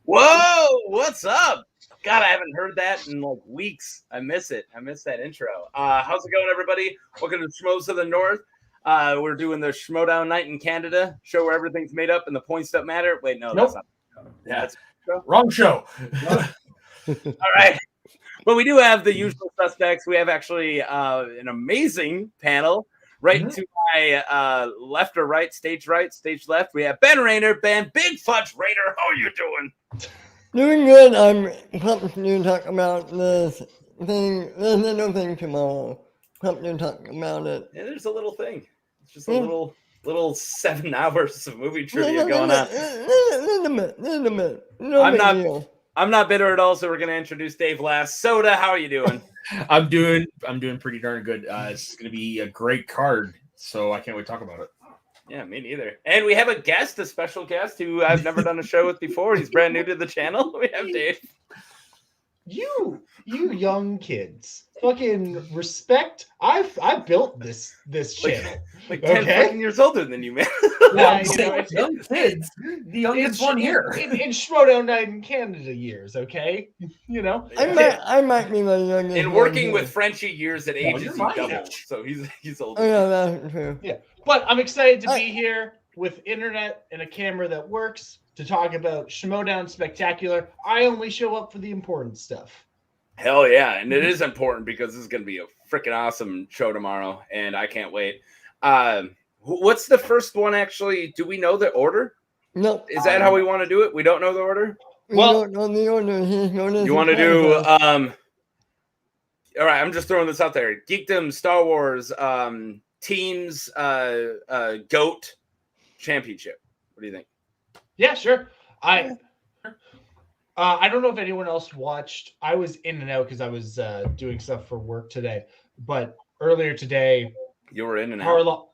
Whoa, what's up? God, I haven't heard that in like weeks. I miss it. I miss that intro. How's it going, everybody? Welcome to Schmoes of the North. We're doing the Schmodown night in Canada, show where everything's made up and the points that matter. Wait, no, Nope. that's not. Yeah. That's show? Wrong show. All right. But we do have the usual suspects. We have actually an amazing panel. Right to my left or right, stage left. We have Ben Rayner. Ben, Big Fudge Rayner. How are you doing? Doing good. I'm pumped to talk about this thing. There's no thing tomorrow. Pumped to talk about it. Yeah, there's a little thing. It's just a little 7 hours of movie trivia going on. Little bit. No I'm not bitter at all, so we're gonna introduce Dave last. Soda, how are you doing? I'm doing pretty darn good. It's gonna be a great card, so I can't wait to talk about it. Yeah, me neither. And we have a special guest who I've never done a show with before. He's brand new to the channel. We have Dave. You young kids, fucking respect. I built this channel. Like 10 fucking years older than you, man. Yeah, young kids, the youngest one here in Schmodown night in Canada years. Okay, you know. I might be the youngest. And working with Frenchie years at ages, you're he my doubled. age. So he's older. Oh yeah, that's true. Yeah, but I'm excited to be here with internet and a camera that works to talk about Schmodown Spectacular. I only show up for the important stuff. Hell yeah, and it is important because this is going to be a freaking awesome show tomorrow, and I can't wait. What's the first one, actually? Do we know the order? No. Is that how we want to do it? We don't know the order? We don't know the order. You want to do, all right, I'm just throwing this out there. Geekdom, Star Wars, Teams, GOAT Championship. What do you think? Yeah, sure. I don't know if anyone else watched. I was in and out because I was doing stuff for work today. But earlier today, You were in and out.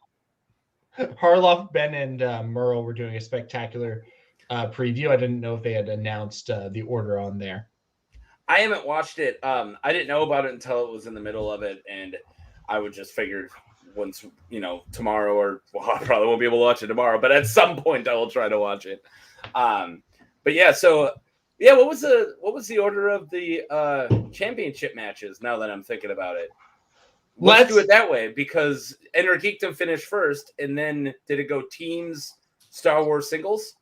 Harloff, Ben, and Merle were doing a spectacular preview. I didn't know if they had announced the order on there. I haven't watched it. I didn't know about it until it was in the middle of it, and I would just figure once, tomorrow, or I probably won't be able to watch it tomorrow, but at some point I will try to watch it. But yeah, so yeah, what was the order of the championship matches? Now that I'm thinking about it, let's do it that way, because Enter Geekdom finished first, and then did it go Teams, Star Wars singles?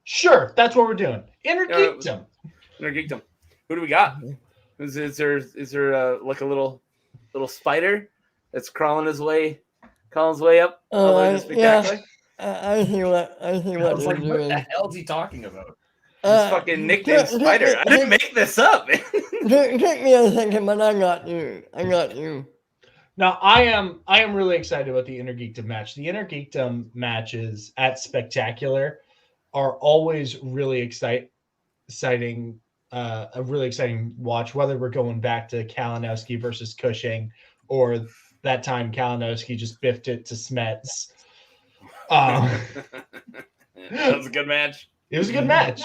Sure, that's what we're doing. Enter Geekdom. Enter Geekdom. Who do we got? Is there like a little spider that's crawling his way up? Yeah. I see what What you're doing. the hell is he talking about? This fucking nickname Spider. I didn't make this up. Take me a second, but I got you. Now, I am really excited about the Inner Geekdom match. The Inner Geekdom matches at Spectacular are always really exciting. A really exciting watch, whether we're going back to Kalinowski versus Cushing, or that time Kalinowski just biffed it to Smets. That was a good match. It was a good match.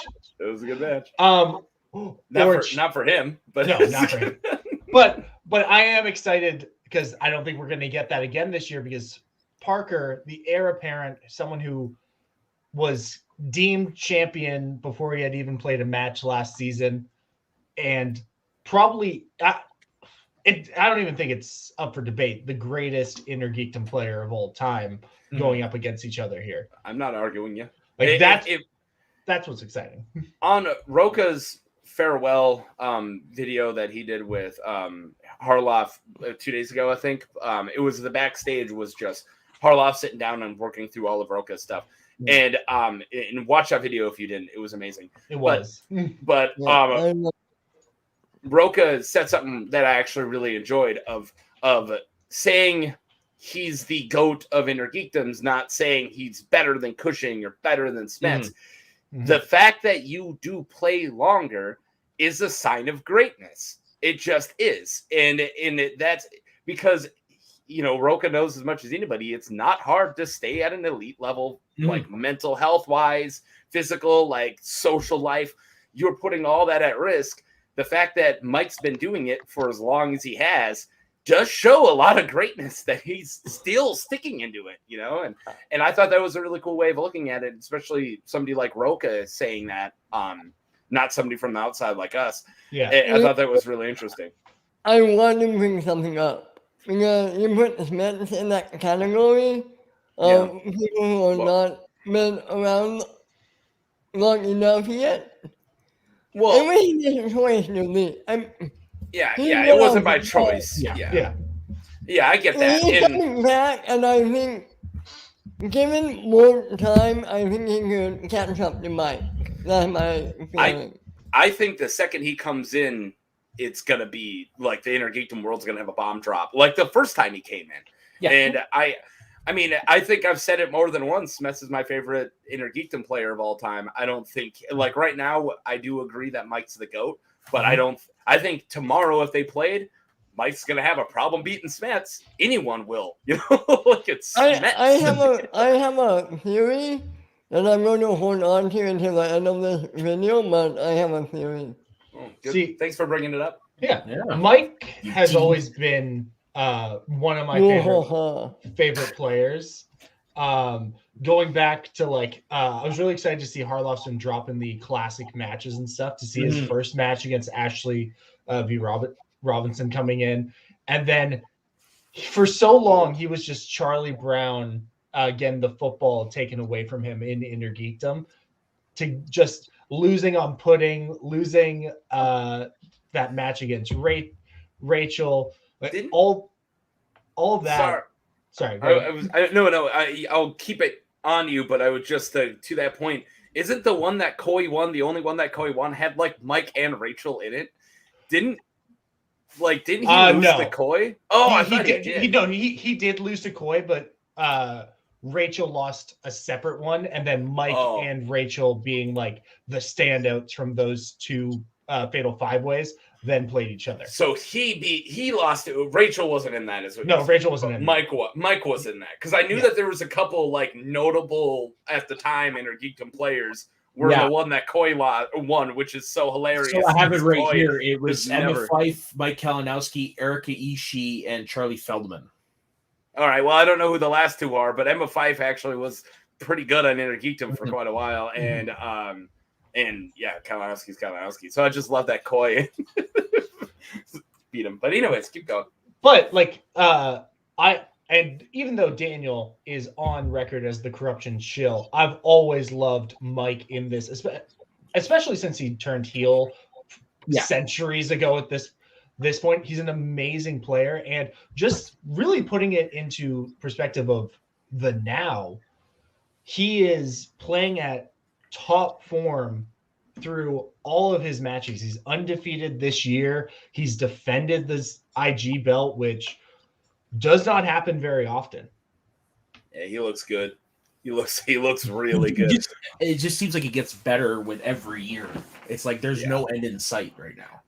Not for him, but no, not for him. But I am excited because I don't think we're going to get that again this year, because Parker, the heir apparent, someone who was deemed champion before he had even played a match last season, and probably I don't even think it's up for debate, the greatest Inner Geekdom player of all time going up against each other here. I'm not arguing you. Like that's what's exciting. On Roka's farewell video that he did with Harloff 2 days ago, I think it was the backstage was just Harloff sitting down and working through all of Roka's Mm-hmm. stuff. And watch that video if you didn't. It was amazing. It was. But Roka said something that I actually really enjoyed of saying he's the GOAT of Inner Geekdoms, not saying he's better than Cushing or better than Smets. Mm-hmm. The fact that you do play longer is a sign of greatness. It just is. And that's because, Roka knows as much as anybody, it's not hard to stay at an elite level, like mental health wise, physical, like social life. You're putting all that at risk. The fact that Mike's been doing it for as long as he has does show a lot of greatness that he's still sticking into it, and I thought that was a really cool way of looking at it, especially somebody like Roka saying that. not somebody from the outside like us. Yeah. I thought that was really interesting. I want to bring something up because you put Smith in that category of people who are not been around long enough yet. Well, It was his choice to me. it wasn't by choice. Yeah. Yeah, I get that. He's And coming back, and I think, given more time, I think he could catch up to Mike. That's my feeling. I think the second he comes in, it's gonna be like the Inner Geekdom world's gonna have a bomb drop, like the first time he came in. Yeah. And I mean, I think I've said it more than once. Smets is my favorite Inner Geekdom player of all time. I don't think, like right now, I do agree that Mike's the GOAT, but I think tomorrow if they played, Mike's gonna have a problem beating Smets. Anyone will, like it's Smets. I have a theory that I'm going to hold on to until the end of this video, but I have a theory. Oh, good. See- Thanks for bringing it up. Yeah. Yeah. Mike You has tease. always been one of my favorite players. Going back to I was really excited to see Harlofson drop in the classic matches and stuff, to see his first match against Ashley v. Robinson coming in. And then for so long, he was just Charlie Brown, getting the football taken away from him in Inner Geekdom, to just losing on pudding, losing that match against Rachel, all of that. Sorry. I'll keep it on you, but I would just to that point. Isn't the one that Koi won the only one that Koi won had like Mike and Rachel in it? Didn't he lose to Koi? Oh, I thought he did. He did lose to Koi, but Rachel lost a separate one, and then Mike and Rachel, being like the standouts from those two Fatal Five Ways, then played each other. So he lost it. Rachel wasn't in that, is what? No, Rachel wasn't in. Mike was in that, because I knew that there was a couple like notable at the time Inner Geekdom players were the one that Koi won, which is so hilarious. So I have it right here. It was was Emma never- Fife, Mike Kalinowski, Erica Ishii, and Charlie Feldman. All right. Well, I don't know who the last two are, but Emma Fife actually was pretty good on Inner Geekdom for quite a while, and Kalinowski's Kalinowski. So I just love that Koi beat him. But anyways, keep going. But and even though Daniel is on record as the corruption shill, I've always loved Mike in this, especially since he turned heel centuries ago at this point. He's an amazing player, and just really putting it into perspective of the now, he is playing at top form through all of his matches. He's undefeated this year. He's defended this IG belt, which does not happen very often. Yeah, he looks good. He looks really good. It just seems like it gets better with every year. It's like there's no end in sight right now.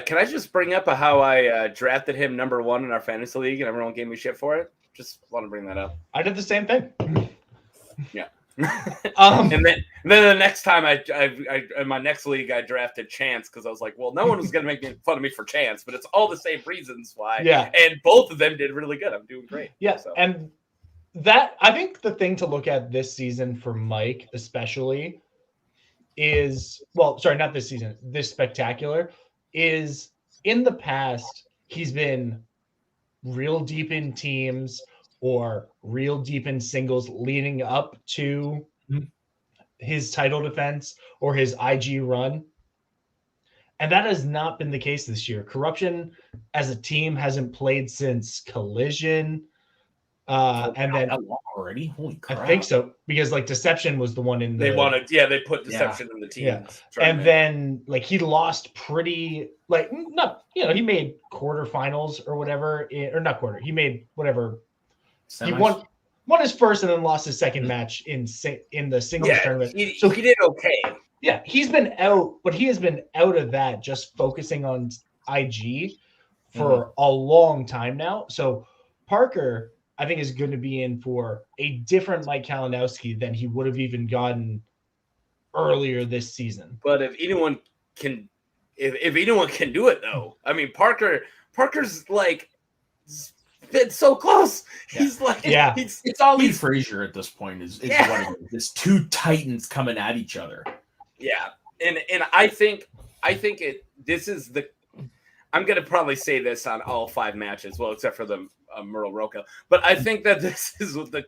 Can I just bring up how I drafted him number 1 in our fantasy league and everyone gave me shit for it? Just want to bring that up. I did the same thing. Yeah. And then the next time I in my next league I drafted Chance, because I was like, well, no one was gonna make fun of me for Chance, but it's all the same reasons why. Yeah. And both of them did really good. I'm doing great. Yeah. So. And that, I think the thing to look at this season for Mike especially is, well, sorry, not this season, this spectacular, is in the past he's been real deep in teams or real deep in singles leading up to his title defense or his IG run. And that has not been the case this year. Corruption as a team hasn't played since Collision. And then already, holy crap! I think so, because like Deception was the one in the they put Deception in the team. Yeah. And then like he lost pretty like not, he made quarterfinals or whatever, or not quarter. He made whatever. He won his first and then lost his second match in the singles tournament. So he did okay. Yeah, he's been out, but he has been out of that, just focusing on IG for a long time now. So Parker, I think, is going to be in for a different Mike Kalinowski than he would have even gotten earlier this season. But if anyone can do it, though, I mean, Parker's like been so close. Yeah. He's like, it's Ali Frazier at this point. Is what it is. It's two titans coming at each other. Yeah, And I think this is the. I'm gonna probably say this on all 5 matches, well, except for the Myrtle Roca. But I think that this is with the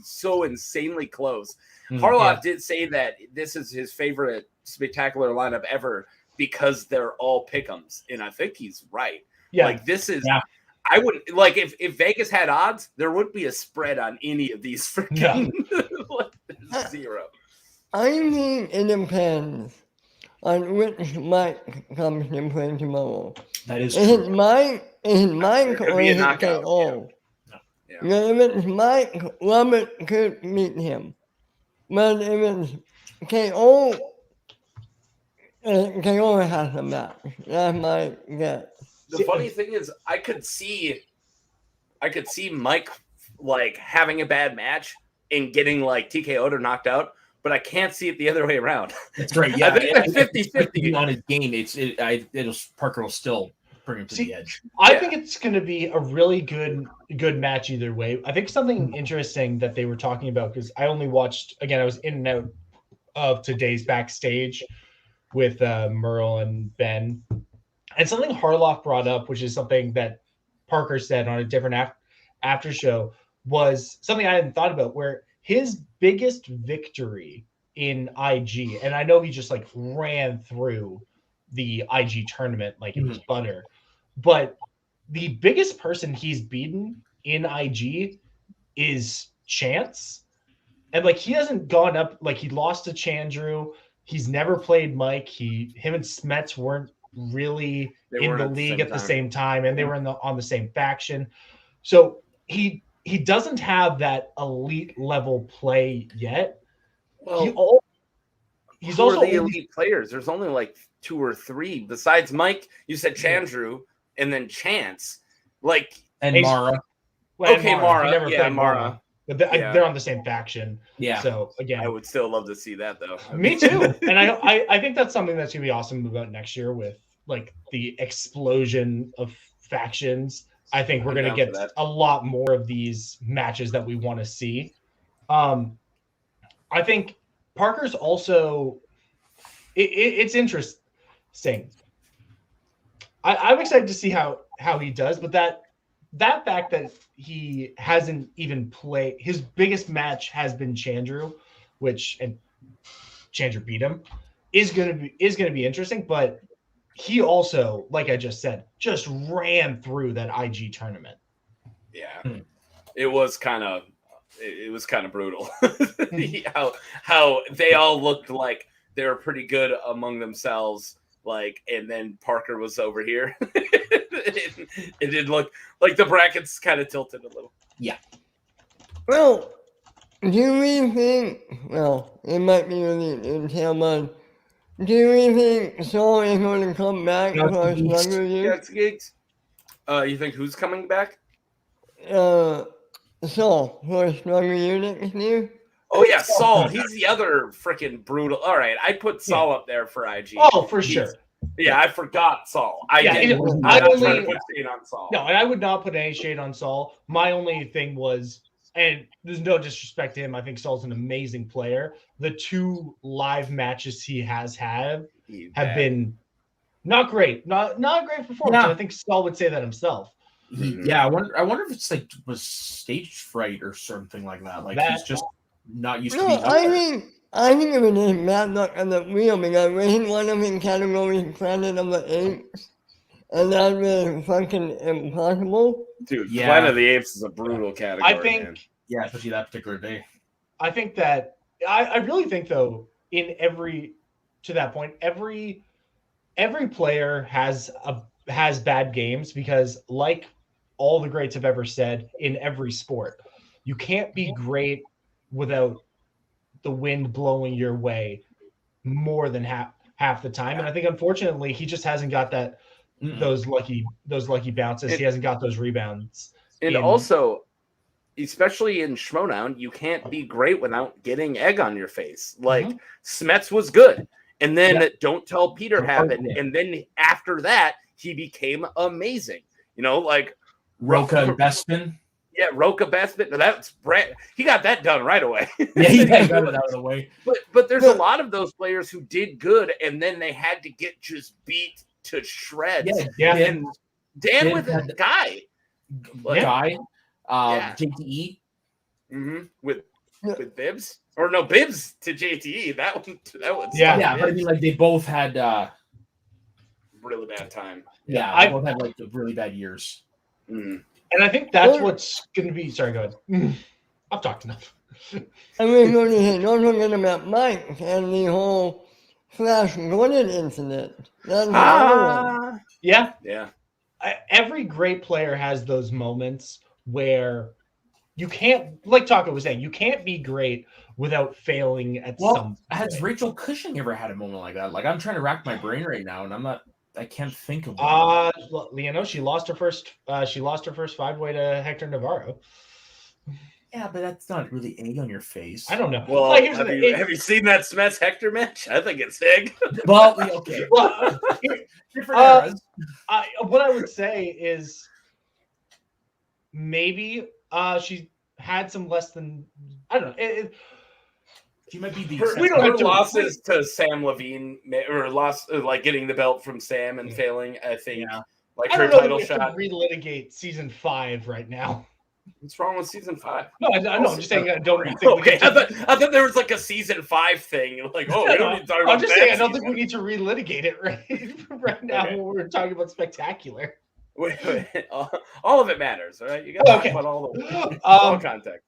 so insanely close. Harloff did say that this is his favorite spectacular lineup ever because they're all pick'ems, and I think he's right. Yeah, like this is. Yeah. I wouldn't like if Vegas had odds, there would be a spread on any of these freaking like, 0. I think it depends on which Mike comes to play tomorrow. That is Is true. it Mike or is it KO? Yeah. If it's Mike, Robert could meet him. But if it's KO, KO has a match. That's my guess. The funny thing is, I could see Mike like having a bad match and getting like TKO'd or knocked out, but I can't see it the other way around. That's right. Yeah, I think it's 50-50 on his game. Parker will still bring him to the edge. I think it's going to be a really good match either way. I think something interesting that they were talking about, because I only watched, again, I was in and out of today's backstage with Merle and Ben. And something Harloff brought up, which is something that Parker said on a different after show, was something I hadn't thought about, where his biggest victory in IG, and I know he just like ran through the IG tournament like it was butter, but the biggest person he's beaten in IG is Chance. And like he hasn't gone up, like he lost to Chandru. He's never played Mike. Him and Smets weren't really in the league at the same time, and they were on the same faction. So he doesn't have that elite level play yet. Well, he's also the elite players. There's only like 2 or 3 besides Mike. You said Chandru and then Chance, like and Mara. Well, okay, Mara. Yeah, Mara. But they're on the same faction. Yeah. So again, I would still love to see that though. Me too. And I think that's something that's gonna be awesome about next year with like the explosion of factions. I think we're gonna get a lot more of these matches that we want to see. I think Parker's also it's interesting. I'm excited to see how he does, but that fact that he hasn't even played, his biggest match has been Chandru, and Chandru beat him, is gonna be interesting. But he also, like I just said, just ran through that IG tournament. Yeah, it was kind of brutal. how they all looked like they were pretty good among themselves. Like, and then Parker was over here. It did look like the brackets kind of tilted a little. Yeah. Well, do we think? Well, it might be really in Talmud. Do we think Saul is going to come back for a stronger year? You think who's coming back? Saul for a stronger year next year. Oh yeah, Saul. He's the other freaking brutal. All right, I put Saul up there for IG. Oh, for sure. Yeah, I forgot Saul. I'm not trying to put shade on Saul. No, and I would not put any shade on Saul. My only thing was, and there's no disrespect to him, I think Saul's an amazing player. The 2 live matches he has had have been not great. Not great performance. Yeah. I think Saul would say that himself. Yeah, I wonder if it's like was stage fright or something like that. Like he's just not used to being up there. I think it was just bad luck on the wheel because we're one of the categories Planet of the Apes, and that was fucking impossible. Dude, Planet of the Apes is a brutal category. I think, man. Yeah, especially that particular day. I think that I really think though, to that point, every player has bad games because, like all the greats have ever said, in every sport, you can't be great without the wind blowing your way more than half the time. And I think unfortunately he just hasn't got those lucky bounces. He hasn't got those rebounds. And also, especially in Schmoedown, you can't be great without getting egg on your face. Like Smets was good. And then Don't Tell Peter happened. And then after that, he became amazing. You know, like Roca and Bespin. Yeah, Roca Bespin. That's Brett. He got that done right away. Yeah, he got it out of the way. But there's a lot of those players who did good, and then they had to get just beat to shreds. Yeah. And Dan with a guy. Guy, Yeah. JTE. With Bibbs. Or no, Bibbs to JTE. That one. Yeah. Yeah, but I mean, like they both had really bad time. they both had like really bad years. Mm. And I think that's what's going to be. Sorry, go ahead. I've talked enough. I mean, don't forget about Mike and the whole Flash Gordon incident. That's another one. Yeah. Yeah. Every great player has those moments where you can't, like Taco was saying, you can't be great without failing at some. Has Rachel Cushing ever had a moment like that? Like I'm trying to rack my brain right now, and I can't think of one. She lost her first 5-way to Hector Navarro. Yeah, but that's not really egg on your face. I don't know. Well, Like, here's have the you, thing. have you seen that Smets Hector match? I think it's big. Well, okay. Well, Different eras. what I would say is maybe she had some less than, I don't know. She might be the Her losses to Sam Levine, or lost like getting the belt from Sam and failing. I think like I her don't know title if we have shot. to relitigate season 5 right now. What's wrong with season 5? No, I know. I'm just saying I don't think Okay, I thought there was like a season 5 thing. Like, oh, we don't need to talk about I'm just that saying I don't think season. we need to relitigate it right now when we're talking about Spectacular. Wait. All of it matters, all right? You got to talk about all context.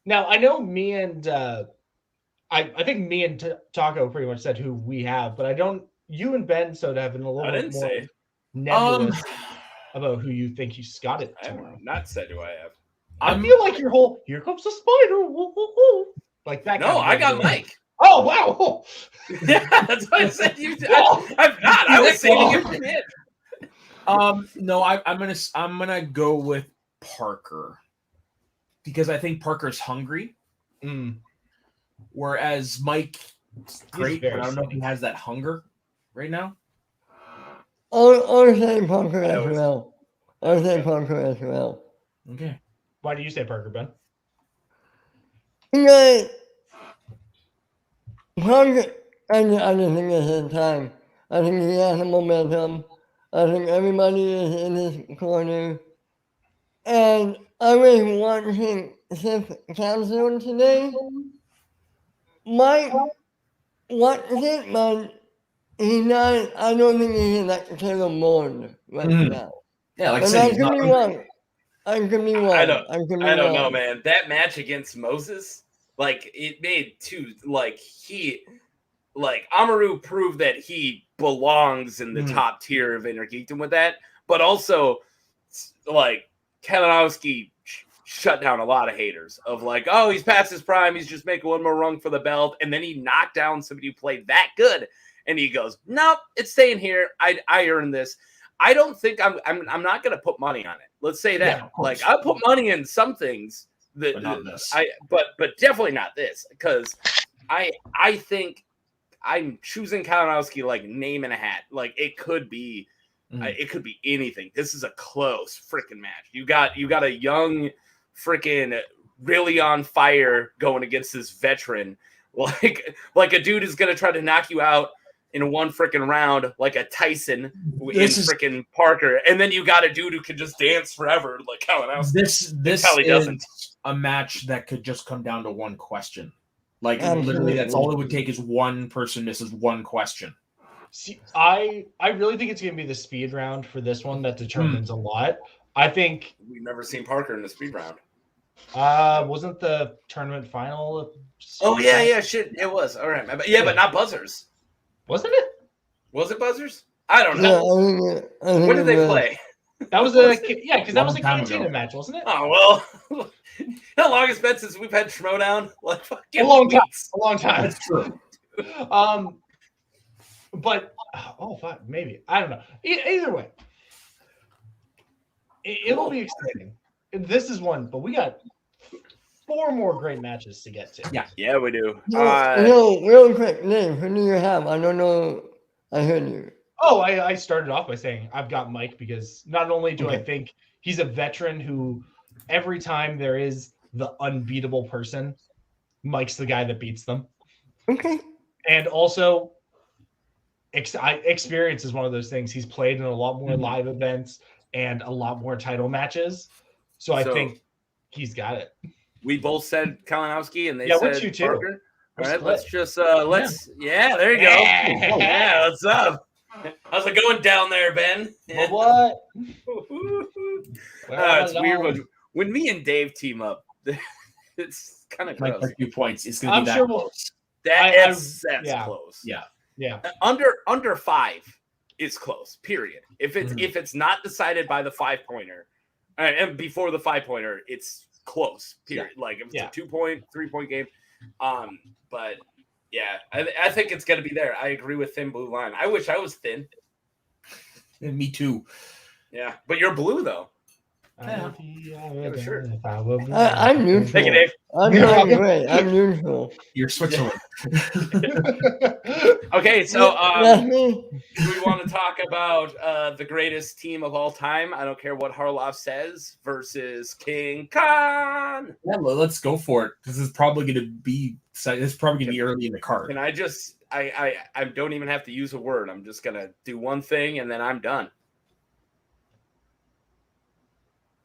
Now I know me and I think me and Taco pretty much said who we have, but I don't. You and Ben Soda have been a little bit more nebulous about who you think he's got it I have tomorrow. not said who I have. I feel like your whole "here comes the spider," woo, woo, woo, like that. No, I got Mike. Oh wow! Yeah, that's why I said you. I'm not. I was saving it for him. No, I'm gonna go with Parker because I think Parker's hungry, whereas Mike, great, but I don't know if he has that hunger right now. I'll say Parker as well. I'll say Parker as well. Okay. Why do you say Parker, Ben? Because Parker, I just think it's his time. I think he has the momentum. I think everybody is in his corner. And I was watching Sith Council today. Mike watches it, but he's not, I don't think he's like Caleb Moore right now. Yeah, like And I could be wrong. I could be wrong. I don't know, man. That match against Moses, like it made Amaru proved that he belongs in the top tier of Intergeekdom with that, but also like Kalinowski shut down a lot of haters of like, oh, he's past his prime, he's just making one more rung for the belt, and then he knocked down somebody who played that good, and he goes, nope, it's staying here. I earned this. I don't think I'm not gonna put money on it. Let's say that. Yeah, like I'll put money in some things that but not this. but definitely not this, because I think I'm choosing Kalinowski like name in a hat. Like it could be anything. This is a close freaking match. You got a young freaking really on fire going against this veteran. Like a dude is gonna try to knock you out in one freaking round, like a Tyson in freaking Parker, and then you got a dude who can just dance forever, like Kalinowski. This is a match that could just come down to one question. Like literally, that's all it would take is one person misses one question. See, I really think it's going to be the speed round for this one that determines a lot. I think we've never seen Parker in the speed round. Wasn't the tournament final? Oh yeah, shit, it was. All right, but not buzzers. Wasn't it? Was it buzzers? I don't know. When did they play? That was because that was a Cantina match, wasn't it? Oh well. How long has it been since we've had Schmodown? Like a long time. That's true. But fuck, maybe I don't know. Either way, it'll be exciting. This is one, but we got 4 more great matches to get to. Yeah, we do. Real quick, Nate, who do you have? I don't know. I heard you. Oh, I started off by saying I've got Mike because not only do I think he's a veteran who every time there is the unbeatable person, Mike's the guy that beats them. Okay. And also, experience is one of those things. He's played in a lot more live events and a lot more title matches. So I think he's got it. We both said Kalinowski, and they we're said 2-2. Parker. We're All right, split. let's just there you go. Yeah, what's up? How's it going down there, Ben? Well, what? It's weird when me and Dave team up. It's kind of Like gross. a few points. It's going to I'm be that sure close. That's yeah. close. Yeah. Under 5 is close. Period. If it's not decided by the 5-pointer, and before the 5-pointer, it's close. Period. Like if it's a 2-point, 3-point game. But yeah, I think it's gonna be there. I agree with thin blue line. I wish I was thin. And me too. Yeah, but you're blue though. Sure. I'm neutral. Thank you, Dave. I'm not great. I'm neutral. You're Switzerland. Okay, so That's me. do we want to talk about the greatest team of all time? I don't care what Harloff says versus King Khan. Yeah, well, let's go for it. This is probably going to be early in the card. And I don't even have to use a word. I'm just gonna do one thing and then I'm done.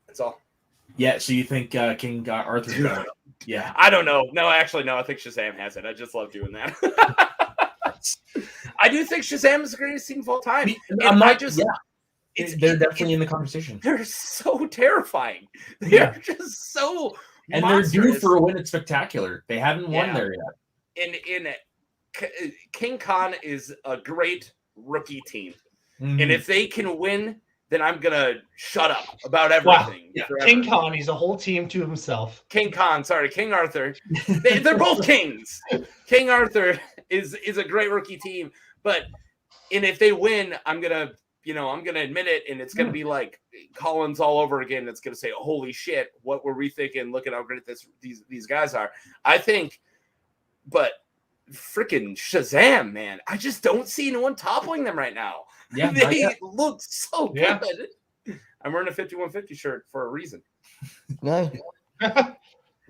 That's all. Yeah, so you think King Arthur's got it? Yeah. I don't know. No, actually, no. I think Shazam has it. I just love doing that. I do think Shazam is the greatest team of all time. I'm not they're definitely in the conversation. They're so terrifying. They're just so and monstrous. they're due for a win at Spectacular. They haven't won there yet. King Khan is a great rookie team. Mhm. And if they can win, then I'm gonna shut up about everything. Yeah. forever. King Khan, he's a whole team to himself. King Arthur. They're both kings. King Arthur is a great rookie team, and if they win, I'm gonna admit it, and it's gonna be like Collins all over again. It's gonna say, "Holy shit, what were we thinking? Look at how great these guys are." I think, but freaking Shazam, man, I just don't see anyone toppling them right now. Yeah, They look so good. Yeah. I'm wearing a 5150 shirt for a reason. Nice.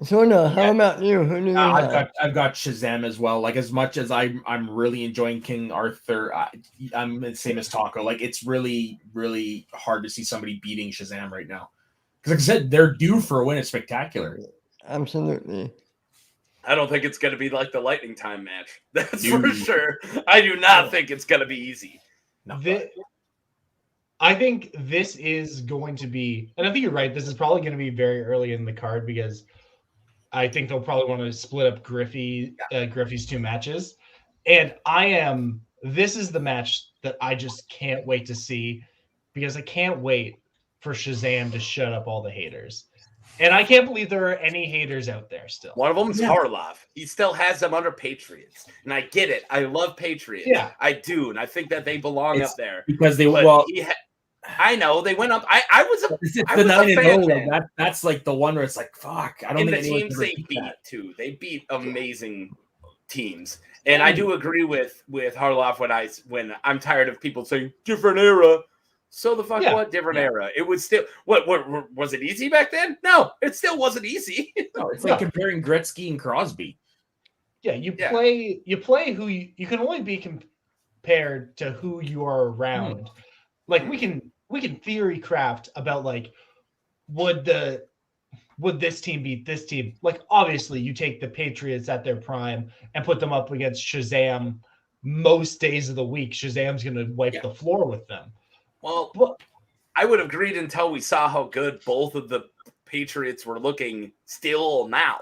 So no, how about you? Who do you have? I've got Shazam as well. Like as much as I'm really enjoying King Arthur, I'm the same as Taco. Like it's really, really hard to see somebody beating Shazam right now. Because like I said, they're due for a win at Spectacular. Absolutely. I don't think it's going to be like the Lightning Time match. That's Dude. for sure. I do not think it's going to be easy. No. I think this is going to be, and I think you're right, this is probably going to be very early in the card because I think they'll probably want to split up Griffey's 2 matches. And this is the match that I just can't wait to see because I can't wait for Shazam to shut up all the haters. And I can't believe there are any haters out there still. One of them is Harloff. He still has them under Patriots. And I get it. I love Patriots. Yeah. I do. And I think that they belong up there. Because they But I know they went up. I was a the 9-0. fan. That's like the one where it's like, fuck. I don't and think the anyone's teams ever they beat beat that. too. They beat amazing teams. And I do agree with Harloff when I'm tired of people saying different era. So the fuck what? Different era. It was still what was it easy back then? No, it still wasn't easy. No, it's like comparing Gretzky and Crosby. Yeah, you play who you can only be compared to who you are around. Like we can theory craft about like would this team beat this team? Like obviously you take the Patriots at their prime and put them up against Shazam most days of the week. Shazam's going to wipe the floor with them. Well, I would have agreed until we saw how good both of the Patriots were looking still now.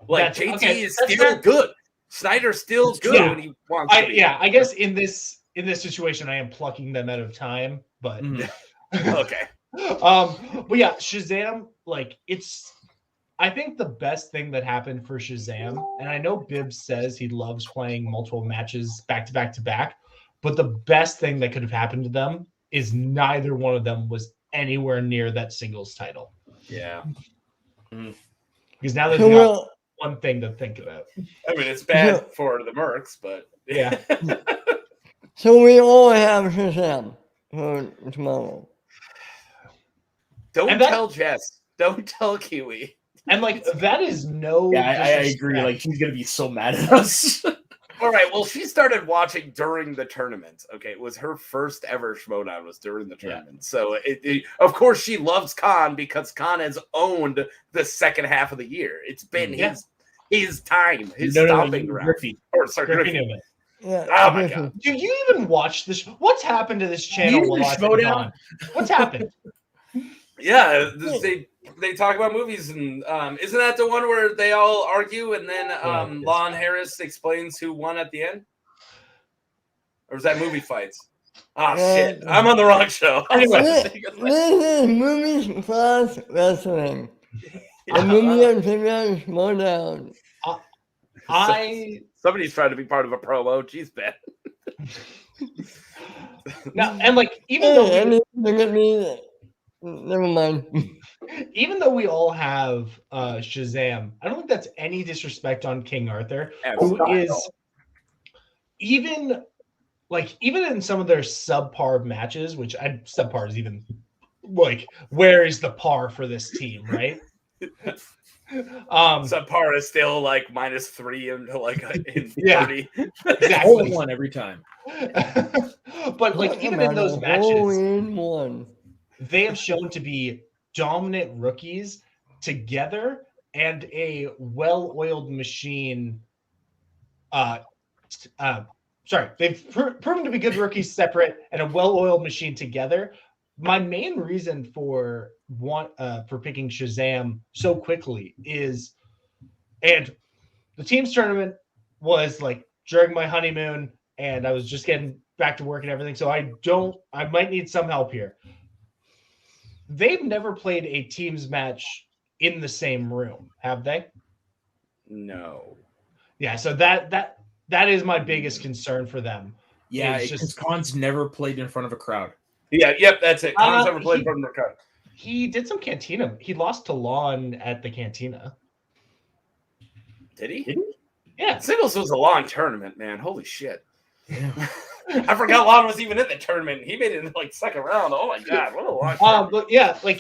Like JT is still good. Snyder's still good when he wants to be. Yeah, I guess in this situation, I am plucking them out of time, but okay. But yeah, Shazam, like I think the best thing that happened for Shazam, and I know Bibbs says he loves playing multiple matches back to back to back, but the best thing that could have happened to them is neither one of them was anywhere near that singles title. Yeah. Because now they've got one thing to think about. I mean, it's bad for the Mercs, but yeah. So we all have Shazam for tomorrow. Don't tell Jess. Don't tell Kiwi. And like that is no. Yeah, I agree. disrespect. Like she's gonna be so mad at us. All right. Well, she started watching during the tournament. Okay, it was her first ever Schmodown was during the tournament. So of course she loves Khan because Khan has owned the second half of the year. It's been his time, his stomping ground. Griffey. Or sorry, Griffey Griffey. Newman. Yeah. Oh my god. Do you even watch this? What's happened to this channel? You while I've been Schmodown? gone? What's happened? Yeah, they talk about movies, and isn't that the one where they all argue and then Lon Harris explains who won at the end? Or was that movie fights? Ah, shit. I'm on the wrong show. This is movies plus wrestling. The movie and figure Schmodown. Somebody's trying to be part of a promo. Jeez, Ben. Now, and like even though Look at me. Never mind. even though we all have Shazam, I don't think that's any disrespect on King Arthur, who is even in some of their subpar matches, which subpar is even like where is the par for this team, right? Subpar is still like -3 into like in 30. Exactly. One every time. But like even in those matches, One. they have shown to be dominant rookies together and a well-oiled machine. They've proven to be good rookies separate and a well-oiled machine together. My main reason for picking Shazam so quickly is, and the team's tournament was like during my honeymoon, and I was just getting back to work and everything, so I might need some help here. They've never played a teams match in the same room, have they? No. Yeah, so that is my biggest concern for them. Yeah, It's because Khan's never played in front of a crowd. Yeah, yep, that's it. Khan's never played from the crowd. He did some Cantina. He lost to Lon at the Cantina. Did he? Yeah. Singles was a long tournament, man. Holy shit. Yeah. I forgot Lon was even in the tournament. He made it in like second round. Oh my god, what a long tournament. But yeah, like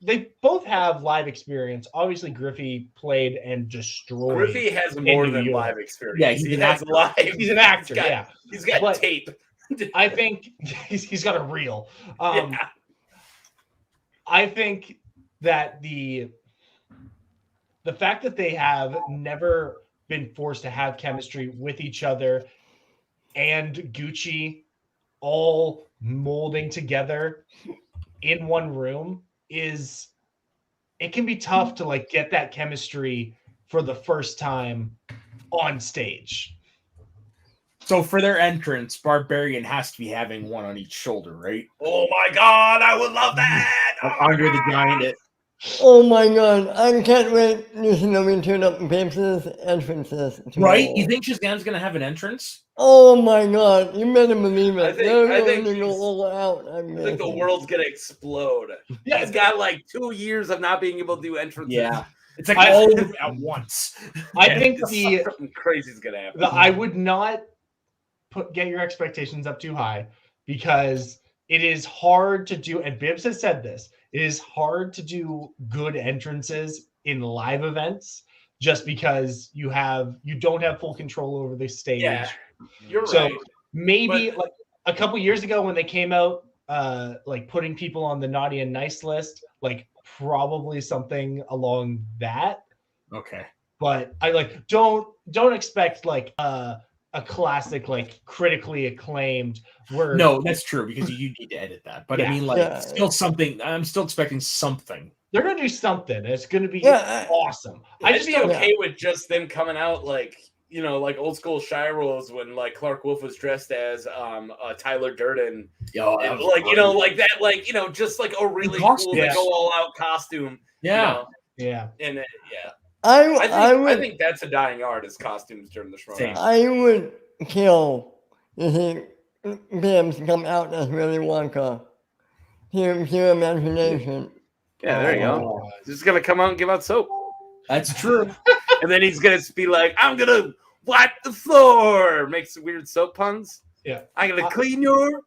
they both have live experience. Obviously, Griffey played and destroyed. Griffey has more in New than York. live experience. Yeah, he's he an has actor. live. He's an actor. He's got But- tape. I think he's got a reel. Yeah. I think that the fact that they have never been forced to have chemistry with each other and Gucci all molding together in one room it can be tough to like get that chemistry for the first time on stage. So for their entrance, Barbarian has to be having one on each shoulder, right? Oh my god, I would love that. Like Andre the Giant. Oh my god, I can't wait to see them turn up Babes' entrances. Right? You think Shazam's gonna have an entrance? Oh my god, you better believe it. I think- They're I think going to go he's- all out. I think the world's gonna explode. Yeah, He's got like 2 years of not being able to do entrances. Yeah. It's like I- all of them at once. I think something crazy is gonna happen. I would not get your expectations up too high because it is hard to do, and Bibbs has said this, it is hard to do good entrances in live events just because you don't have full control over the stage. Yeah, you're So right. maybe like a couple years ago when they came out like putting people on the naughty and nice list, like probably something along that. Okay. But I like don't expect like a classic like critically acclaimed where No, that's true because you need to edit that. But I Yeah. mean, like, Yeah. still something. I'm still expecting something. they're gonna do something. It's gonna be Yeah, awesome. I I'd just be don't okay with just them coming out like, you know, like old school Shiros when like Clark Wolf was dressed as Tyler Durden. Yo, And, like, you know, like that, like, you know, just like a really cool costume. like, go all out costume. you yeah. know, yeah. and yeah. I I would think that's a dying art is costumes during the Same. Schmodown. I would kill to see Bibbs come out as Willy Wonka. Pure imagination. Yeah, there you go. Oh, He's just gonna come out and give out soap. That's true. And then he's gonna be like, I'm gonna wipe the floor, make some weird soap puns. Yeah. I'm gonna clean your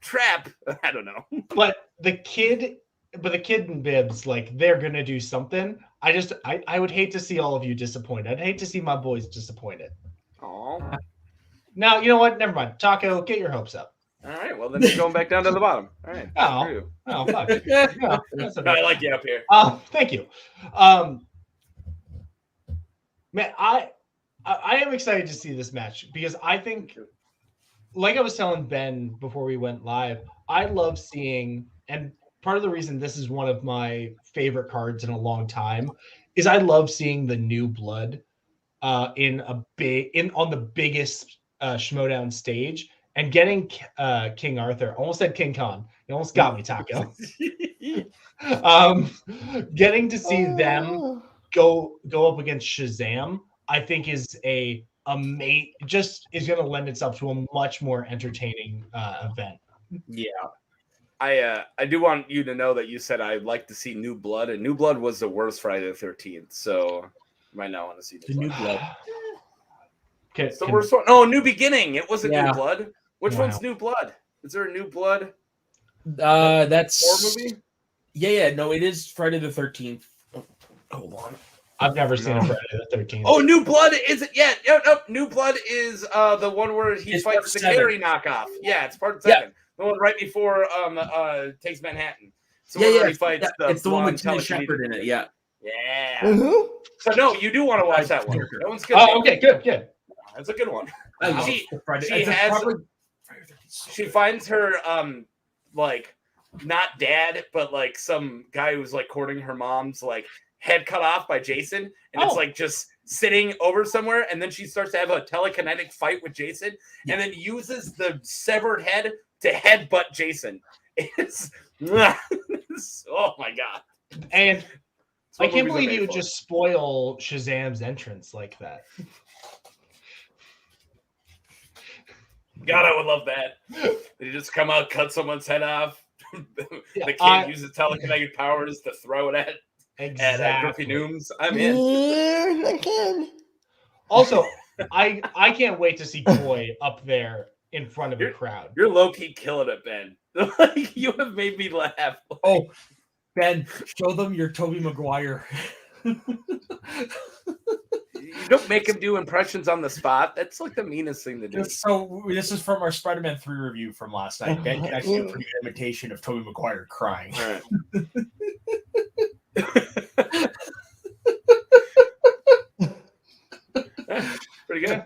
trap. I don't know. But the kid and Bibbs, like they're gonna do something. I would hate to see all of you disappointed. I'd hate to see my boys disappointed. Oh. Now you know what? Never mind. Taco, get your hopes up. All right. Well, then you're going back down to the bottom. All right. Oh. Screw you. Oh fuck. No, that's okay. I like you up here. Thank you. Man, I am excited to see this match because I think, like I was telling Ben before we went live, I love seeing, and part of the reason this is one of my favorite cards in a long time is I love seeing the new blood on the biggest Schmodown stage and getting King Arthur. Almost said King Khan. You almost got me, Taco. Getting to see them go up against Shazam, I think is going to lend itself to a much more entertaining event. Yeah. I do want you to know that you said I'd like to see New Blood, and New Blood was the worst Friday the 13th, so you might not want to see The New Blood. It's the worst one. Oh, New Beginning. It wasn't Yeah. New Blood. Which Wow. one's New Blood? Is there a New Blood That's horror movie? Yeah. No, it is Friday the 13th. Oh, hold on. I've never seen a Friday the 13th. Oh, New Blood is it? Yeah, no. New Blood is the one where he It's fights part the 7. Carrie knockoff. Yeah, it's part Yeah. 7. The one right before takes Manhattan. So Yeah, he fights it's the one with Tina blonde Shepard in it. Yeah. Yeah. Mhm. So no, you do want to watch that one. That one's good. Oh, okay, good. That's a good one. I love She- Friday. she It's has- probably- She finds her like not dad, but like some guy who's like courting her mom's like head cut off by Jason, and it's Oh. like just sitting over somewhere, and then she starts to have a telekinetic fight with Jason, and then uses the severed head to headbutt Jason. It's oh my god. And That's what I can't movies are believe made you would for. just spoil Shazam's entrance like that. God, I would love that. They just come out, cut someone's head off. Yeah, The kid uses telekinetic powers to throw it at Griffey Exactly. Nooms. I'm in. Here's the kid. Also, I can't wait to see Koi up there in front of a crowd. You're low key killing it, Ben. Like, you have made me laugh. Oh, Ben, show them your Tobey Maguire. You don't make him do impressions on the spot. That's like the meanest thing to do. So this is from our Spider-Man 3 review from last night. Ben can actually do a pretty good imitation of Tobey Maguire crying. All right. Pretty good.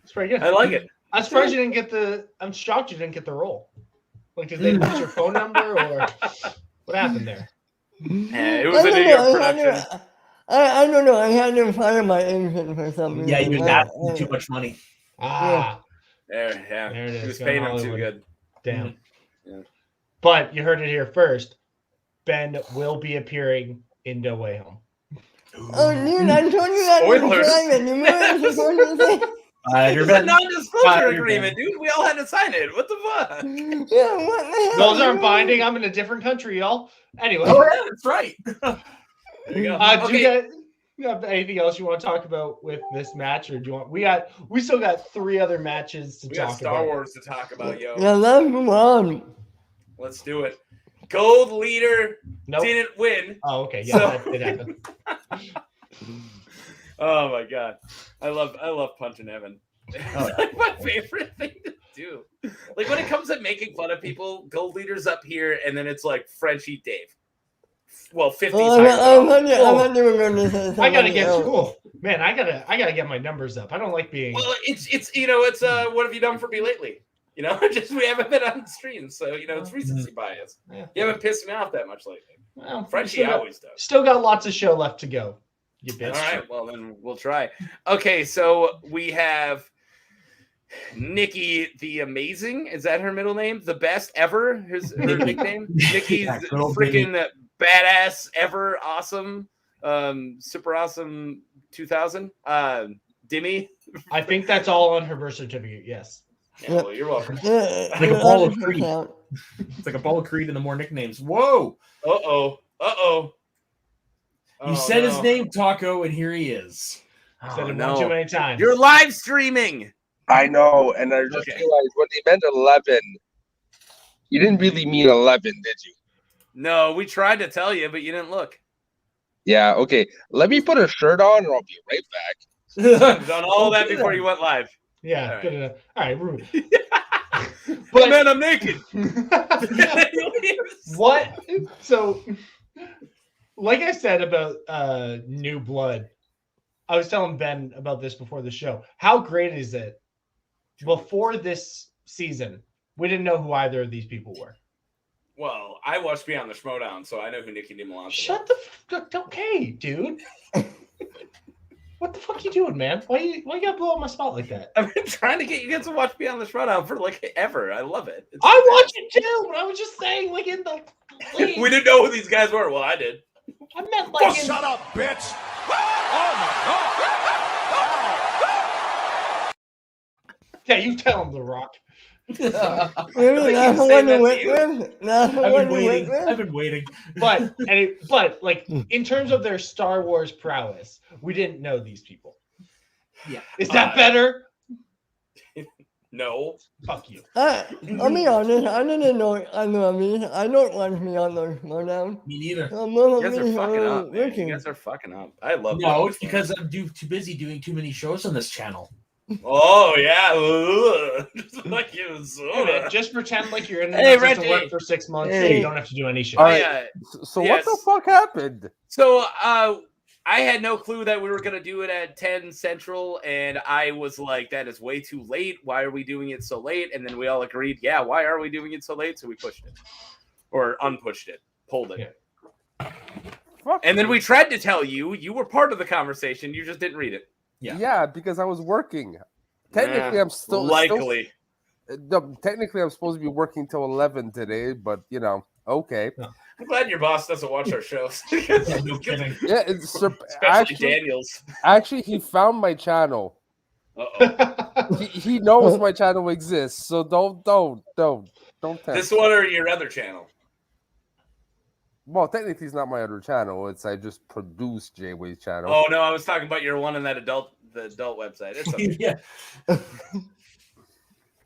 It's pretty good. I like it. I'm surprised you didn't get the. I'm shocked you didn't get the role. Like, did they lose your phone number or what happened there? Yeah, it was a New York production. I don't know. I had to fire my agent for some reason. Yeah, he was I- asking too much money. Ah, There, yeah. There it He is, was going paying him too Hollywood. good. damn. Yeah. But you heard it here first. Ben will be appearing in No Way Home. Oh, dude, I told you that in Spoilers. private. You remember what I was supposed to say? It's a Ben, non-disclosure you're agreement, dude. We all had to sign it. What the fuck? Yeah, what the hell? Those aren't binding. I'm in a different country, y'all. Anyway, oh, yeah, that's right. There you go. do you have anything else you want to talk about with this match, or do you want? We still got 3 other matches to We talk got Star about. Wars to talk about, yo. Yeah, let's move on. Let's do it. Gold leader Nope. didn't win. Oh, okay. Yeah, So- that did happen. Oh my god, I love punching Evan. It's like my favorite thing to do. Like when it comes to making fun of people, gold leaders up here, and then it's like Frenchie Dave. Well, 50s. Oh, I higher. thought you were going to say something. I gotta get else. cool, man. I gotta get my numbers up. I don't like being. Well, it's what have you done for me lately? You know, just we haven't been on stream, so you know it's recency bias. Yeah. You haven't pissed me off that much lately. Well, Frenchie always does. Still got lots of show left to go. You bitch. All right, well then we'll try. Okay, so we have Nikki the Amazing. Is that her middle name? The best ever. Her nickname. Nikki's Yeah, good old freaking badass ever awesome. Super awesome 2000. Dimmy. I think that's all on her birth certificate. Yes. Yeah, well, you're welcome. Like a ball of Creed. It's like a ball of Creed and the more nicknames. Whoa! Uh-oh. You said his name, Taco, and here he is. I said Oh, it no. one too many times. You're live streaming. I know, and I just Okay. realized when they meant 11, You didn't really mean 11, did you? No, we tried to tell you, but you didn't look. Yeah, okay. Let me put a shirt on and I'll be right back. You've done all that before you went live. Yeah, All right. good enough. All right, Ruben. But man, I'm naked. What? So, like I said about New Blood, I was telling Ben about this before the show. How great is it? Before this season, we didn't know who either of these people were. Well, I watched Beyond the Schmodown, so I know who Nikki DiMolante was. Shut the okay, dude. What the fuck you doing, man? Why you gotta blow up my spot like that? I've been trying to get you guys to watch Beyond the Schmodown for like ever. I love it. It's I watch it too, but I was just saying, like in the league. We didn't know who these guys were. Well, I did. I meant like in, Shut up, bitch! Oh my god! yeah, you tell him, The Rock. Really? Like That's you the say one that you to went you. with? That's the I've one been you waiting. went I've with? been waiting. But like in terms of their Star Wars prowess, we didn't know these people. Yeah. Is that better? No. Fuck you. I'll be honest, I didn't know either of these. I don't watch me on the Schmodown. Me neither. You guys are fucking up, man. You guys are fucking up. I love No, that. it's because I'm too busy doing too many shows on this channel. Oh yeah. Ugh. Just like you. Hey, man, just pretend like you're in Hey, the to Reggie. work for 6 months so Hey. you don't have to do any shit. All right. So Yes. what the fuck happened? So I had no clue that we were gonna do it at 10 Central, and I was like, that is way too late. Why are we doing it so late? And then we all agreed, yeah, why are we doing it so late? So we pushed it. Or unpushed it. Pulled it. Yeah. Fuck And then you. we tried to tell you, you were part of the conversation, you just didn't read it. Yeah, because I was working. Technically, I'm still likely. Technically, I'm supposed to be working till 11 today, but you know, okay. I'm glad your boss doesn't watch our shows. Yeah, no kidding. Yeah, it's Especially Daniels. actually he found my channel. Uh-oh. He knows my channel exists, so don't tempt. This one or your other channel? Well, technically, it's not my other channel. It's I just produced J-Way's channel. Oh no, I was talking about your one in that adult website. It's okay. Yeah.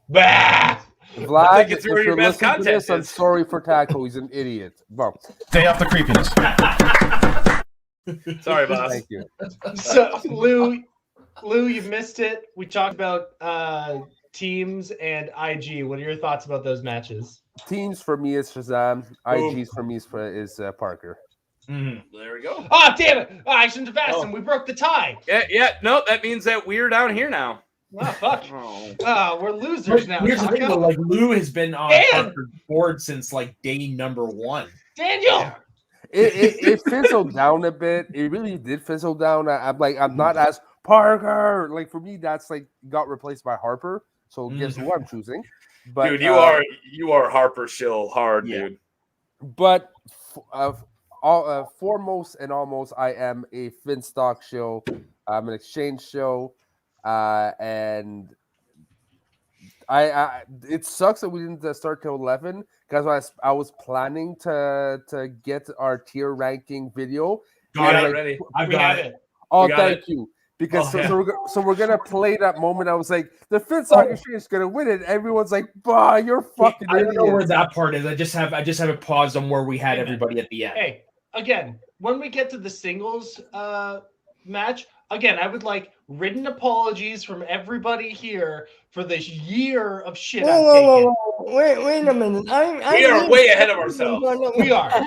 Bah! Vlad, I think it's if where your you're best listening to content this, I'm is. sorry for Taco. He's an idiot. Well, Stay off the creepiness. Sorry, boss. thank you. So Lou, you missed it. We talked about teams and IG. What are your thoughts about those matches? Teams for me is Shazam. Boom. IGs for me is Parker. Mhm. There we go. Oh, damn it! Oh, I shouldn't have asked him. We broke the tie. Yeah. No, that means that we're down here now. Oh, fuck. Oh. Oh, we're losers now. Here's the thing, though, Taco. like Lou has been on And- Parker's board since like day number 1. Daniel! It fizzled down a bit. It really did fizzle down. I'm not as Parker. Like for me, that's like got replaced by Harper. So guess who I'm choosing? But Dude, you are Harper Shill hard, Yeah. dude. But foremost and almost, I am a Finstock show. I'm an exchange show, and I it sucks that we didn't start till 11 because I was planning to get our tier ranking video. Got Yeah, it. like, ready. I've We got have it. it. Oh, We got thank it. you. Because Oh, yeah. so we're gonna play that moment. I was like, the Finstock exchange is gonna win it. Everyone's like, "Bah, you're fucking I don't know where idiot." that part is. I just have it paused on where we had everybody at the end. Hey, again, when we get to the singles match, again, I would like written apologies from everybody here for this year of shit I've taken. Wait a minute. We are way ahead of ourselves. We are.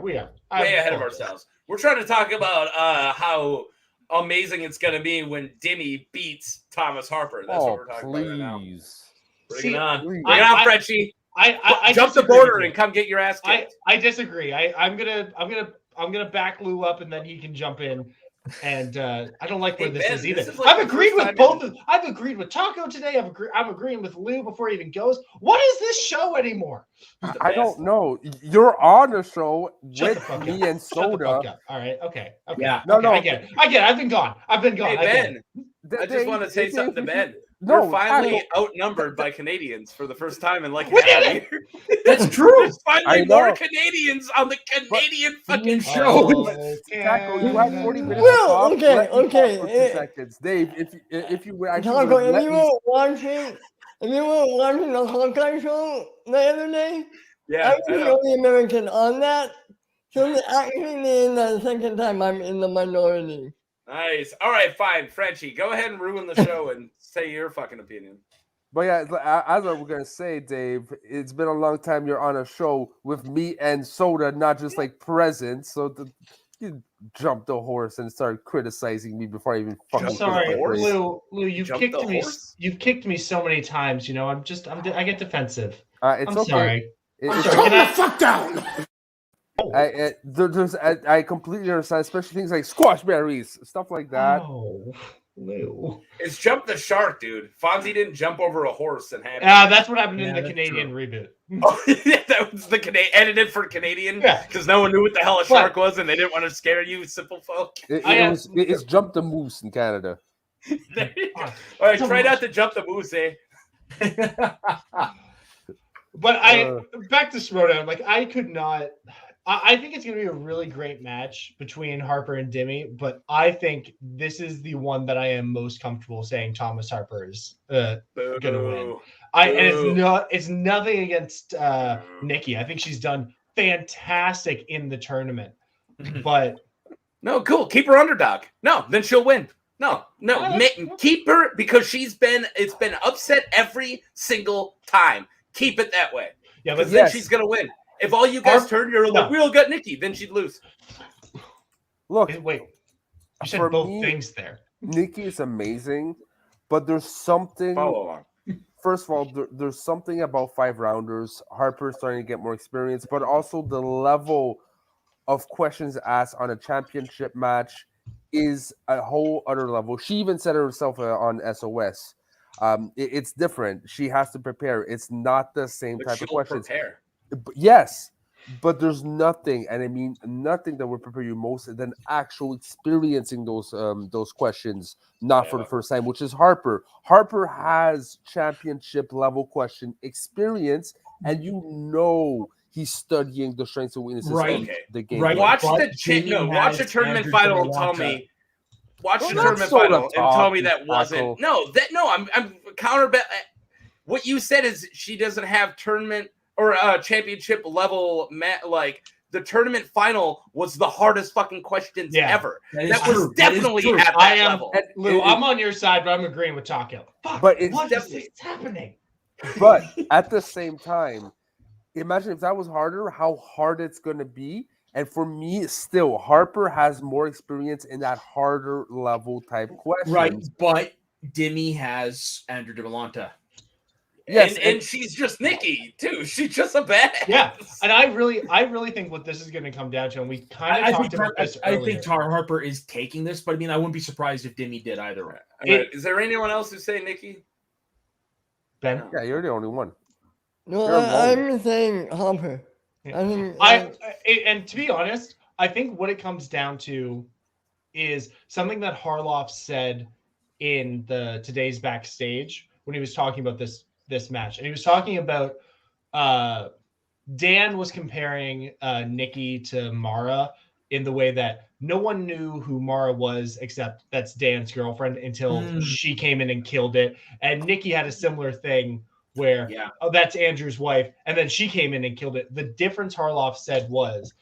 Way ahead of ourselves. We're trying to talk about how amazing it's going to be when Dimmy beats Thomas Harper. That's what Oh, we're talking about right now. please. Bring See, it on. please. Bring it on, Frenchie. I Jump the disagree border with you. and come get your ass kicked. I disagree. I'm gonna back Lou up and then he can jump in. And I don't like where Hey, this Ben, is either. this is like I've the agreed first with time both. in- I've agreed with Taco today. I'm agreeing with Lou before he even goes. What is this show anymore? The I best. don't know. You're on a show Shut the with fuck me up. and Shut the fuck Soda. up. All right. Okay. Yeah. No, Okay, no. I get it. I've been gone. Hey, I get it. Ben, I just want to say something to Ben. No, We're finally Taco. outnumbered by Canadians for the first time in like We half did a year. That's true. There's finally I more know. Canadians on the Canadian fucking Indian show. show. Taco, you have 40 minutes Well, to talk. okay, Let me talk okay, for 2 eh. seconds. Dave, if you actually Taco, would if let you me were watching if you were watching the Hawkeye show the other day, Yeah, I I was the know. only American on that. So the actually means the second time I'm in the minority. Nice. All right, fine, Frenchie. Go ahead and ruin the show and say your fucking opinion. But yeah, as I was gonna say, Dave, it's been a long time you're on a show with meat and soda, not just like present. So you jumped the horse and started criticizing me before I even fucking Jump finished the Sorry, my horse? phrase. Lou, you've Jump kicked the me. horse? You've kicked me so many times. You know, I get defensive. It's I'm okay. sorry. I'm It's sorry. Can I? fuck down. I completely understand, especially things like squash berries, stuff like that. Oh, Lou. It's Jump the Shark, dude. Fonzie didn't jump over a horse and have. That's what happened in Yeah, the that's Canadian reboot. Oh, yeah, that was the edited for Canadian Yeah. because no one knew what the hell a shark was and they didn't want to scare you, simple folk. It's jump the moose in Canada. There you go. All right, try not to jump the moose, eh? But back to Schmoedown, like I could not. I think it's going to be a really great match between Harper and Demi, but I think this is the one that I am most comfortable saying Thomas Harper is gonna win. Boo. And it's nothing against Nikki. I think she's done fantastic in the tournament, but No, cool. Keep her underdog. No, then she'll win. No, keep her because it's been upset every single time. Keep it that way. yeah, Because but then she's gonna win. If all you guys turned, you're like, we all got Nikki, then she'd lose. Look, wait, you said for both me, things there. Nikki is amazing, but there's something. Follow along. First of all, there's something about 5-rounders. Harper's starting to get more experience, but also the level of questions asked on a championship match is a whole other level. She even said it herself on SOS. It's different. She has to prepare. It's not the same But type of she'll questions. prepare. Yes, but there's nothing, and I mean nothing that would prepare you most than actual experiencing those questions, not for the first time, which is Harper. Harper has championship level question experience, and he's studying the strengths and weaknesses Right. of the game. Right. Watch But the Jamie watch the has tournament Andrew final and tell Delonta. me. Watch Well, the that's tournament sort of final and tell me talk, that wasn't. Tackle. I'm counter. What you said is she doesn't have tournament or championship level. Like the tournament final was the hardest fucking questions ever. That was definitely at that level. Lou, I'm on your side, but I'm agreeing with Taco. Fuck, But it's what is definitely- this happening? But at the same time, imagine if that was harder, how hard it's going to be. And for me, still, Harper has more experience in that harder level type questions. Right, but Demi has Andrew Delonta. Yes, and she's just Nikki too. She's just a badass. Yeah, and I really think what this is going to come down to, and we kind I of think talked about this I earlier. think Tar Harper is taking this, but I mean, I wouldn't be surprised if Demi did either. All right. Is there anyone else who say Nikki? Ben, Yeah, you're the only one. No, You're I'm saying Harper. I think and to be honest, I think what it comes down to is something that Harloff said in the today's backstage when he was talking about this match, and he was talking about Dan was comparing Nikki to Mara in the way that no one knew who Mara was except that's Dan's girlfriend until she came in and killed it, and Nikki had a similar thing where that's Andrew's wife, and then she came in and killed it. The difference Harloff said was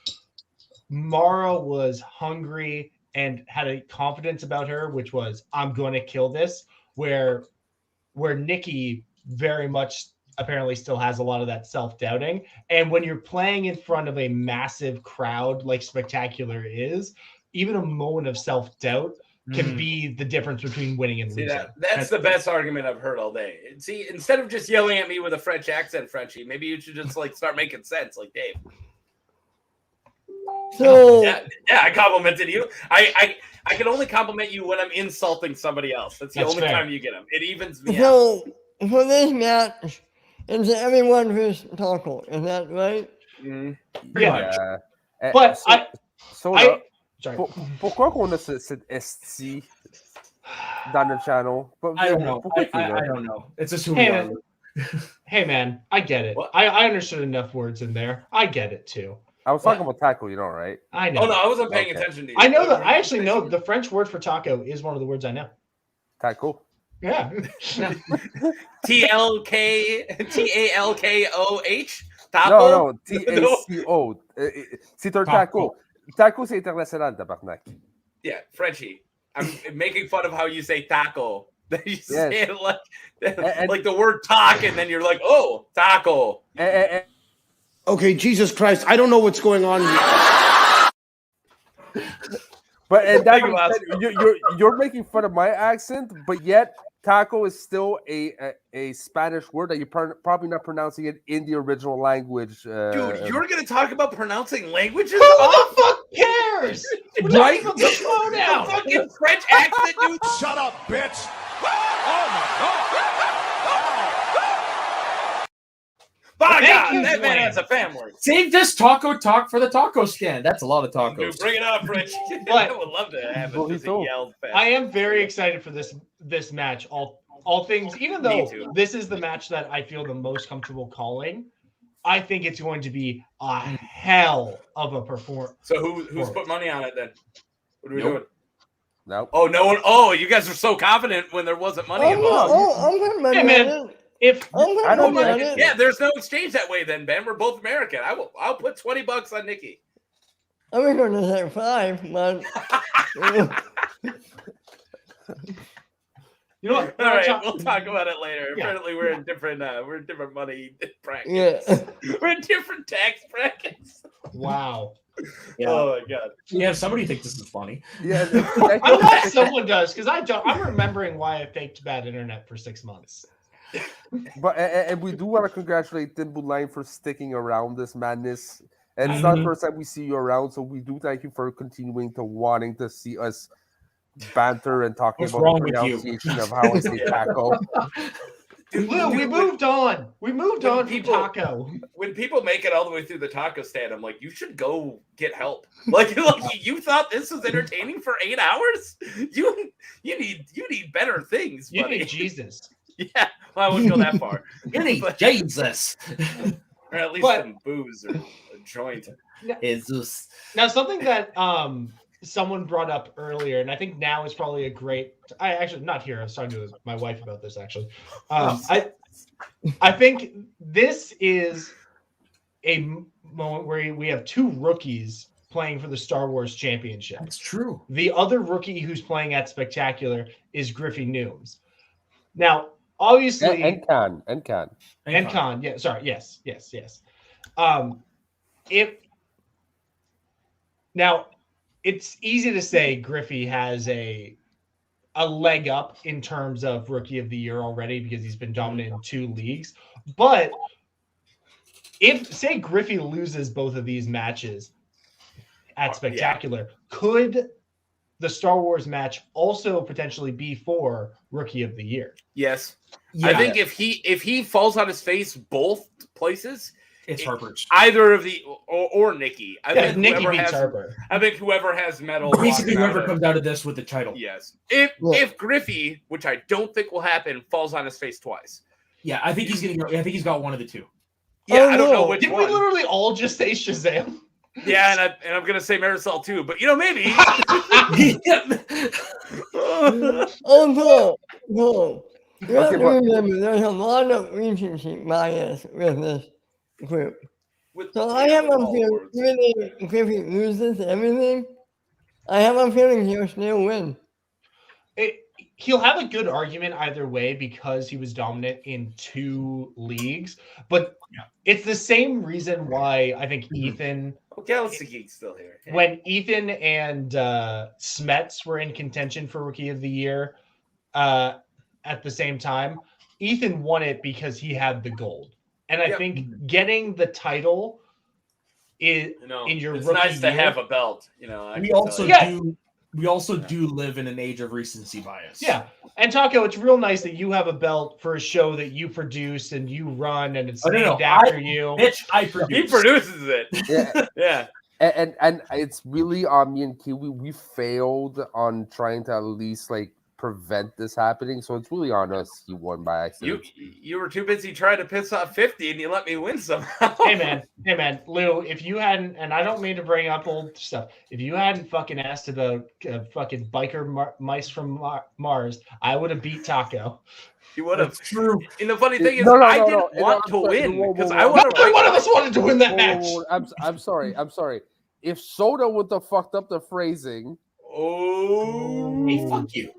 Mara was hungry and had a confidence about her, which was I'm going to kill this. Where Nikki very much apparently still has a lot of that self-doubting, and when you're playing in front of a massive crowd like Spectacular is, even a moment of self-doubt can be the difference between winning and losing. That's the best argument I've heard all day. See, instead of just yelling at me with a French accent, Frenchie, maybe you should just like start making sense, like Dave. so. Yeah, I complimented you. I can only compliment you when I'm insulting somebody else. That's the only fair. time you get them. It evens me out. So for this match, it's everyone versus Taco. Is that right? Mhm. Pretty much. so, But Soda, sorry. pourquoi qu'on a cette ST dans le channel? I don't know. Pourquoi tu I l'as? don't know. It's just who Hey, we are. man. Hey man, I get it. What? I understood enough words in there. I get it too. I was talking about tackle, you know, right? I know. Oh no, I wasn't paying Okay. attention to you. I know that. I actually know the French word for taco is one of the words I know. Tackle. Yeah. TALKOH. No, Taco? no, TACO. C'est un taco. Taco, c'est international, tabarnak. Yeah, Frenchie. I'm making fun of how you say taco. You say Yes. it like And- like the word talk, and then you're like, oh, taco. Okay, Jesus Christ, I don't know what's going on here. But and that Think being about said, you're making fun of my accent, but yet taco is still a Spanish word that you're probably not pronouncing it in the original language. Dude, you're gonna talk about pronouncing languages? Who the fuck cares? We're Right? talking about the slow The down. fucking French accent, dude. Shut up, bitch. Oh my god. By Thank God, you, that man Dwayne. has a family. Save this taco talk for the taco stand. That's a lot of Dude, tacos. bring it up, Rich. But- I would love to have it. Just Burrito. yelled fast. I am very excited for this match. All things, even Me though too. this is the match that I feel the most comfortable calling, I think it's going to be a hell of a performance. So who's put money on it then? What are we Nope. doing? No. Oh, no one. Oh, you guys were so confident when there wasn't money involved. I'm putting money Hey, man. on it. If I'm putting I don't money on like it. Yeah, there's no exchange that way then, Ben. We're both American. I'll put $20 on Nikki. I was going to say 5, but you know what, All right, we'll talk about it later. Yeah. Apparently, we're in different money brackets. yeah. We're in different tax brackets. wow, Yeah. Oh my God. Yeah, somebody think this is funny. Yeah. I'm glad someone does because I'm remembering why I faked bad internet for 6 months. But and we do want to congratulate Tim Boulain for sticking around this madness. And it's not the first time we see you around, so we do thank you for continuing to wanting to see us banter and talking What's about wrong the with you? pronunciation of how I say taco. Lou, we moved on. We moved when on from people- taco. When people make it all the way through the taco stand, I'm like, you should go get help. Like you thought this was entertaining for 8 hours? You need better things, You buddy. need Jesus. Yeah, well, I wouldn't go that far. You need But- Jesus. Or at least But- some booze or a joint. Jesus. Now, something that someone brought up earlier, and I think now is probably a great. I actually not here. I was talking to my wife about this actually. I think this is a moment where we have two rookies playing for the Star Wars Championship. That's true. The other rookie who's playing at Spectacular is Griffey Nooms. Now, obviously, and Khan. and Khan. Yeah, sorry. Yes. If now, it's easy to say Griffey has a leg up in terms of Rookie of the Year already because he's been dominant in 2 leagues. But if say Griffey loses both of these matches at Spectacular, could the Star Wars match also potentially be for Rookie of the Year? Yes. Yeah, I think if he falls on his face both places, it's Harper's. either of the or Nikki. I Yeah, think Nikki whoever beats has, Harper. I think whoever has medal. Basically, walks out whoever of- comes out of this with the title. Yes. Yeah. If Griffey, which I don't think will happen, falls on his face twice. Yeah, I think he's getting. I think he's got one of the two. Yeah, Oh, I don't know no. which Didn't we one. literally all just say Shazam? Yeah, and I'm gonna say Marisol too, but maybe. Oh, no. You have Okay, to but- remember, there's a lot of recency bias with this group. With- So I yeah, have with a all feeling, words. even if Griffey loses everything, I have a feeling he'll still win. He'll have a good argument either way because he was dominant in 2 leagues. But it's the same reason why I think Ethan, Oh, Galaxy Geek's still here. when Ethan and Smets were in contention for Rookie of the Year at the same time, Ethan won it because he had the gold. And I Yep. think getting the title is in your it's rookie nice to year- have a belt. I We can tell also you. Yeah. do. We also do live in an age of recency bias. Yeah. And Taco, it's real nice that you have a belt for a show that you produce and you run and it's Oh, no, named no, after you. Bitch, I He produce. produces it. Yeah, Yeah. and it's really on me and Kiwi. We failed on trying to at least like prevent this happening. So it's really on us. He won by accident. You were too busy trying to piss off 50, and you let me win somehow. Hey man, Lou, if you hadn't, and I don't mean to bring up old stuff, if you hadn't fucking asked about fucking biker mice from Mars, I would have beat Taco. You would have. True. And the funny thing is, No, I no, didn't no. want I'm to sorry. win Whoa, because whoa, I whoa. want Neither one of to. us wanted to win that Whoa, match. whoa, whoa. I'm sorry. If Soda would have fucked up the phrasing, Oh, Hey, fuck you.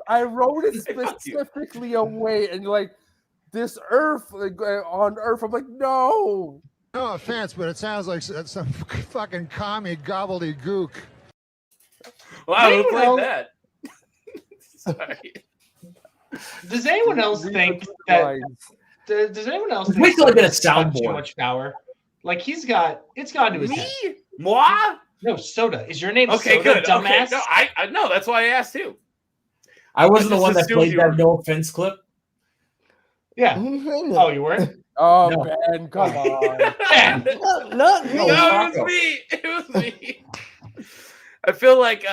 I wrote it Hey, fuck you. specifically away, and you're like, this Earth, like, on Earth. I'm like, no. No offense, but it sounds like some fucking commie gobbledygook. Wow, who Anyone played else? that? Sorry. Does anyone else think that? Does anyone else think Wait till I get a Soda's got too soundboard. much power? Like it's gone to his head. Me? Moi? No, Soda. Is your name Okay, Soda, good. dumbass? Okay, no, I no, that's why I asked too. I wasn't I the one just that played assumed you that were. no offense clip. Yeah. Who played it? Oh, you weren't? Oh, No. Ben, come on. Man, Not me. No, No, it Taco. was me. It was me. I feel like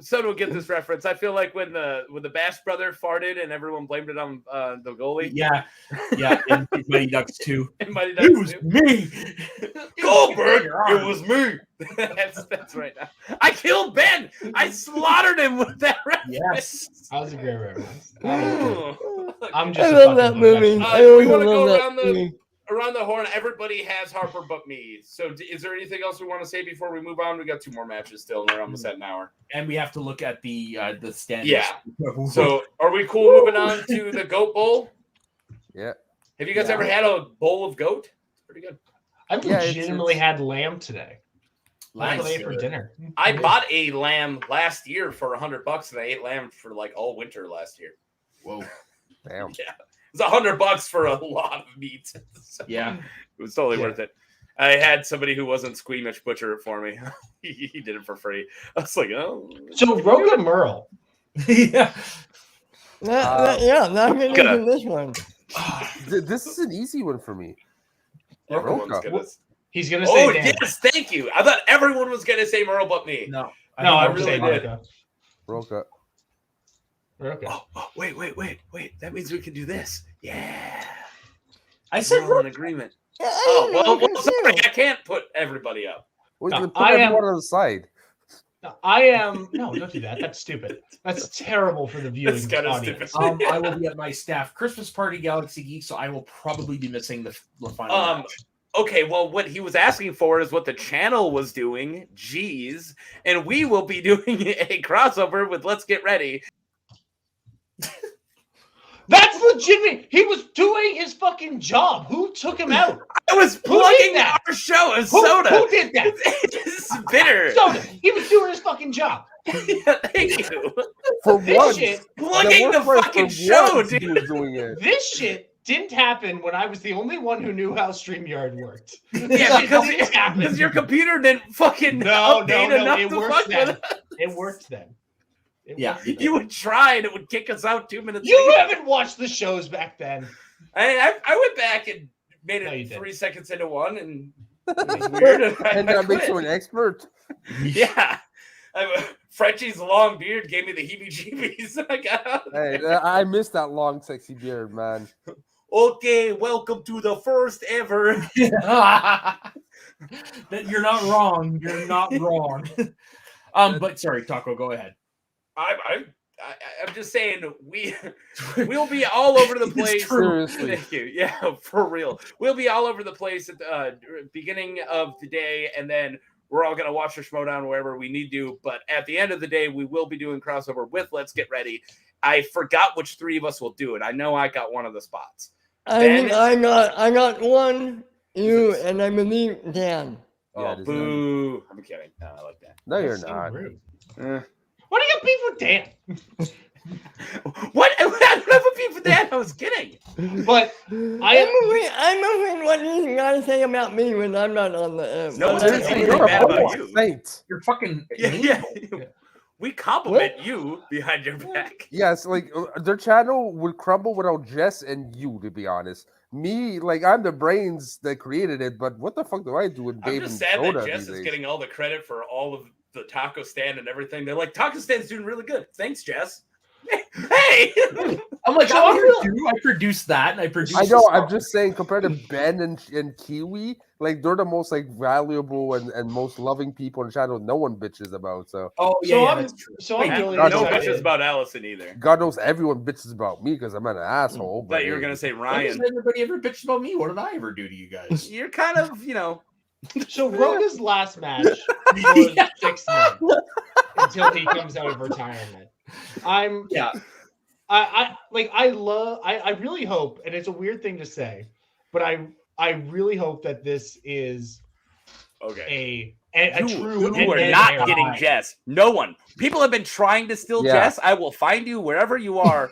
someone will get this reference. I feel like when the Bass brother farted and everyone blamed it on the goalie. Yeah, in Mighty Ducks 2. It might have It done was too. me. Goldberg, it was me. that's right now. I killed Ben. I slaughtered him with that reference. Yes. that was a great reference. Oh. I'm I just a love fucking that movie. professional. I we always wanna love go that around the- movie. Around the horn, everybody has Harper but me. So is there anything else we want to say before we move on? We got 2 more matches still, and we're almost at an hour. And we have to look at the standings. Yeah. So are we cool moving on to the Goat Bowl? Yeah. Have you guys Yeah. ever had a bowl of goat? It's pretty good. I've Yeah, it's- legitimately had lamb today. Lamb Nice. today for dinner. I bought a lamb last year for $100, and I ate lamb for like all winter last year. Whoa. Damn. It's $100 for a lot of meat. So Yeah. it was totally Yeah. worth it. I had somebody who wasn't squeamish butcher it for me. he did it for free. I was like, oh. So Roga Merle. Yeah. Yeah, not getting Good. into this one. This is an easy one for me. Everyone's Roca. gonna. He's gonna say Oh Dan. yes, thank you. I thought everyone was gonna say Merle but me. No. No, I I would really say did. Roca. Roca. Roca. Oh, wait. That means we can do this. Yeah. I said We're all in agreement. Yeah, I Oh, didn't well, know well, sorry, too. I can't put everybody up. Wait, No, put I am- everyone on the side. No, I am no, don't do that. That's stupid. That's terrible for the viewing That's kinda audience. stupid. I will be at my staff Christmas party, Galaxy Geek, so I will probably be missing the final match. Okay, well, what he was asking for is what the channel was doing. Jeez. And we will be doing a crossover with Let's Get Ready. That's legitimate. He was doing his fucking job. Who took him out? I was did plugging that? our show as Who soda. who did that? It's bitter. Soda. He was doing his fucking job. Yeah, thank you. For This once. shit, Plugging the worst part, fucking for show, once he dude. was doing it. this shit didn't happen when I was the only one who knew how StreamYard worked. Yeah, because It happened. because your computer didn't fucking No, update enough it to worked fuck then. with us. It worked then. It Yeah. worked. You would try and it would kick us out 2 minutes. You later. haven't watched the shows back then. I went back and made No, you it didn't. 3 seconds into one, and it was weird. And I that makes quit. you an expert. Yeah. Frenchie's long beard gave me the heebie-jeebies. I got out. Hey, I miss that long, sexy beard, man. Okay, welcome to the first ever. That you're not wrong. You're not wrong. But sorry, Taco, go ahead. I'm just saying we'll be all over the It's place. true. Seriously. Thank you. Yeah, for real. We'll be all over the place at the beginning of the day, and then we're all going to watch the Schmodown wherever we need to. But at the end of the day, we will be doing crossover with Let's Get Ready. I forgot which 3 of us will do it. I know I got one of the spots. Ben? I got one, you, and I believe Dan. Yeah, Oh, it is boo. I'm kidding. No, I like that. No, you're That seemed not. rude. Eh. What do you got beef with Dan? What? I don't have a beef with that. I was kidding. But I'm afraid what you gotta say about me when I'm not on the. No one's when gonna I'm- say You're anything a bad about boy. you. Saint. You're fucking Yeah. We compliment you behind your back. Yes, like their channel would crumble without Jess and you, to be honest. Me, like I'm the brains that created it, but what the fuck do I do with I'm Dave just and sad Soda that Jess these is days? getting all the credit for all of the taco stand and everything. They're like, taco stand's doing really good. Thanks, Jess. Hey, I'm like, So I'm I'm here real- too. I produced that, and I produced. I know. this I'm stuff. just saying, compared to Ben and Kiwi, like they're the most like valuable and most loving people in the channel. No one bitches about. So Oh yeah, So yeah, I'm that's true. so Wait, I'm really no excited. bitches about Allison either. God knows everyone bitches about me because I'm an asshole. But you were hey. gonna say When Ryan. has everybody ever bitched about me? What did I ever do to you guys? You're kind of, you know. So Roga's last match was 6 months until he comes out of retirement. Yeah, I really hope, and it's a weird thing to say, but I really hope that this is Okay. a true You are end not era. getting Jess. No one. People have been trying to steal Yeah. Jess. I will find you wherever you are.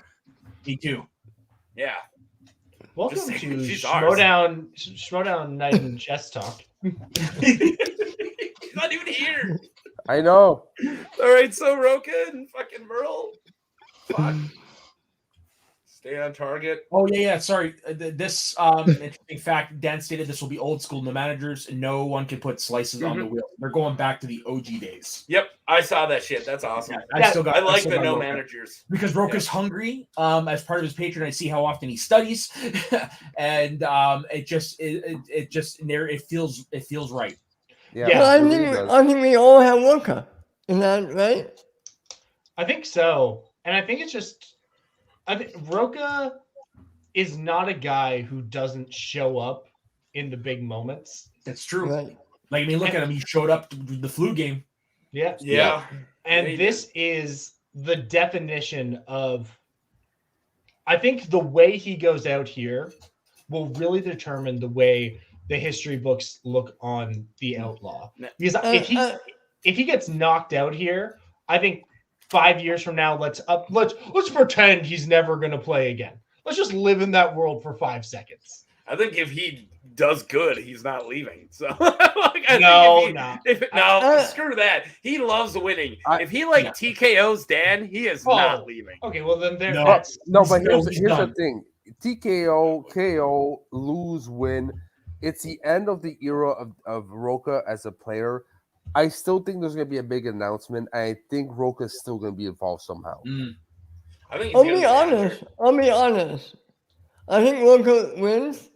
me too. Yeah. Welcome Just to saying, she's ours. Schmodown Night and Chess Talk. He's not even here. I know. All right, so Roka and fucking Merle. Fuck. Stay on target. Oh yeah. Sorry. This interesting fact. Dan stated this will be old school. No managers. No one can put slices on the wheel. They're going back to the OG days. Yep, I saw that shit. That's awesome. I still got. I like still the got no Roka. managers. Because Roka's hungry. As part of his Patreon, I see how often he studies, and it feels right. Yeah. Yeah, Well, it really does. I think we all have Wonka. Is that right? I think so. And I think it's just I think Roka is not a guy who doesn't show up in the big moments. That's true. Right. Like I mean, look at him. He showed up to the flu game. Yeah. Yeah. And Yeah, he this is the definition of I think the way he goes out here will really determine the way the history books look on the outlaw. Because if he gets knocked out here, I think 5 years from now, let's pretend he's never going to play again. Let's just live in that world for 5 seconds. I think if he does good, he's not leaving. So like, screw that. He loves winning. If he TKOs Dan, he is not leaving. Okay, well then there. No. That's No, but No, here's he's the done. thing: TKO, KO, lose, win. It's the end of the era of Roka as a player. I still think there's going to be a big announcement. I think Roka is still going to be involved somehow. I think he's I'll gonna be stay out honest. I'll be honest. I think Wonka wins,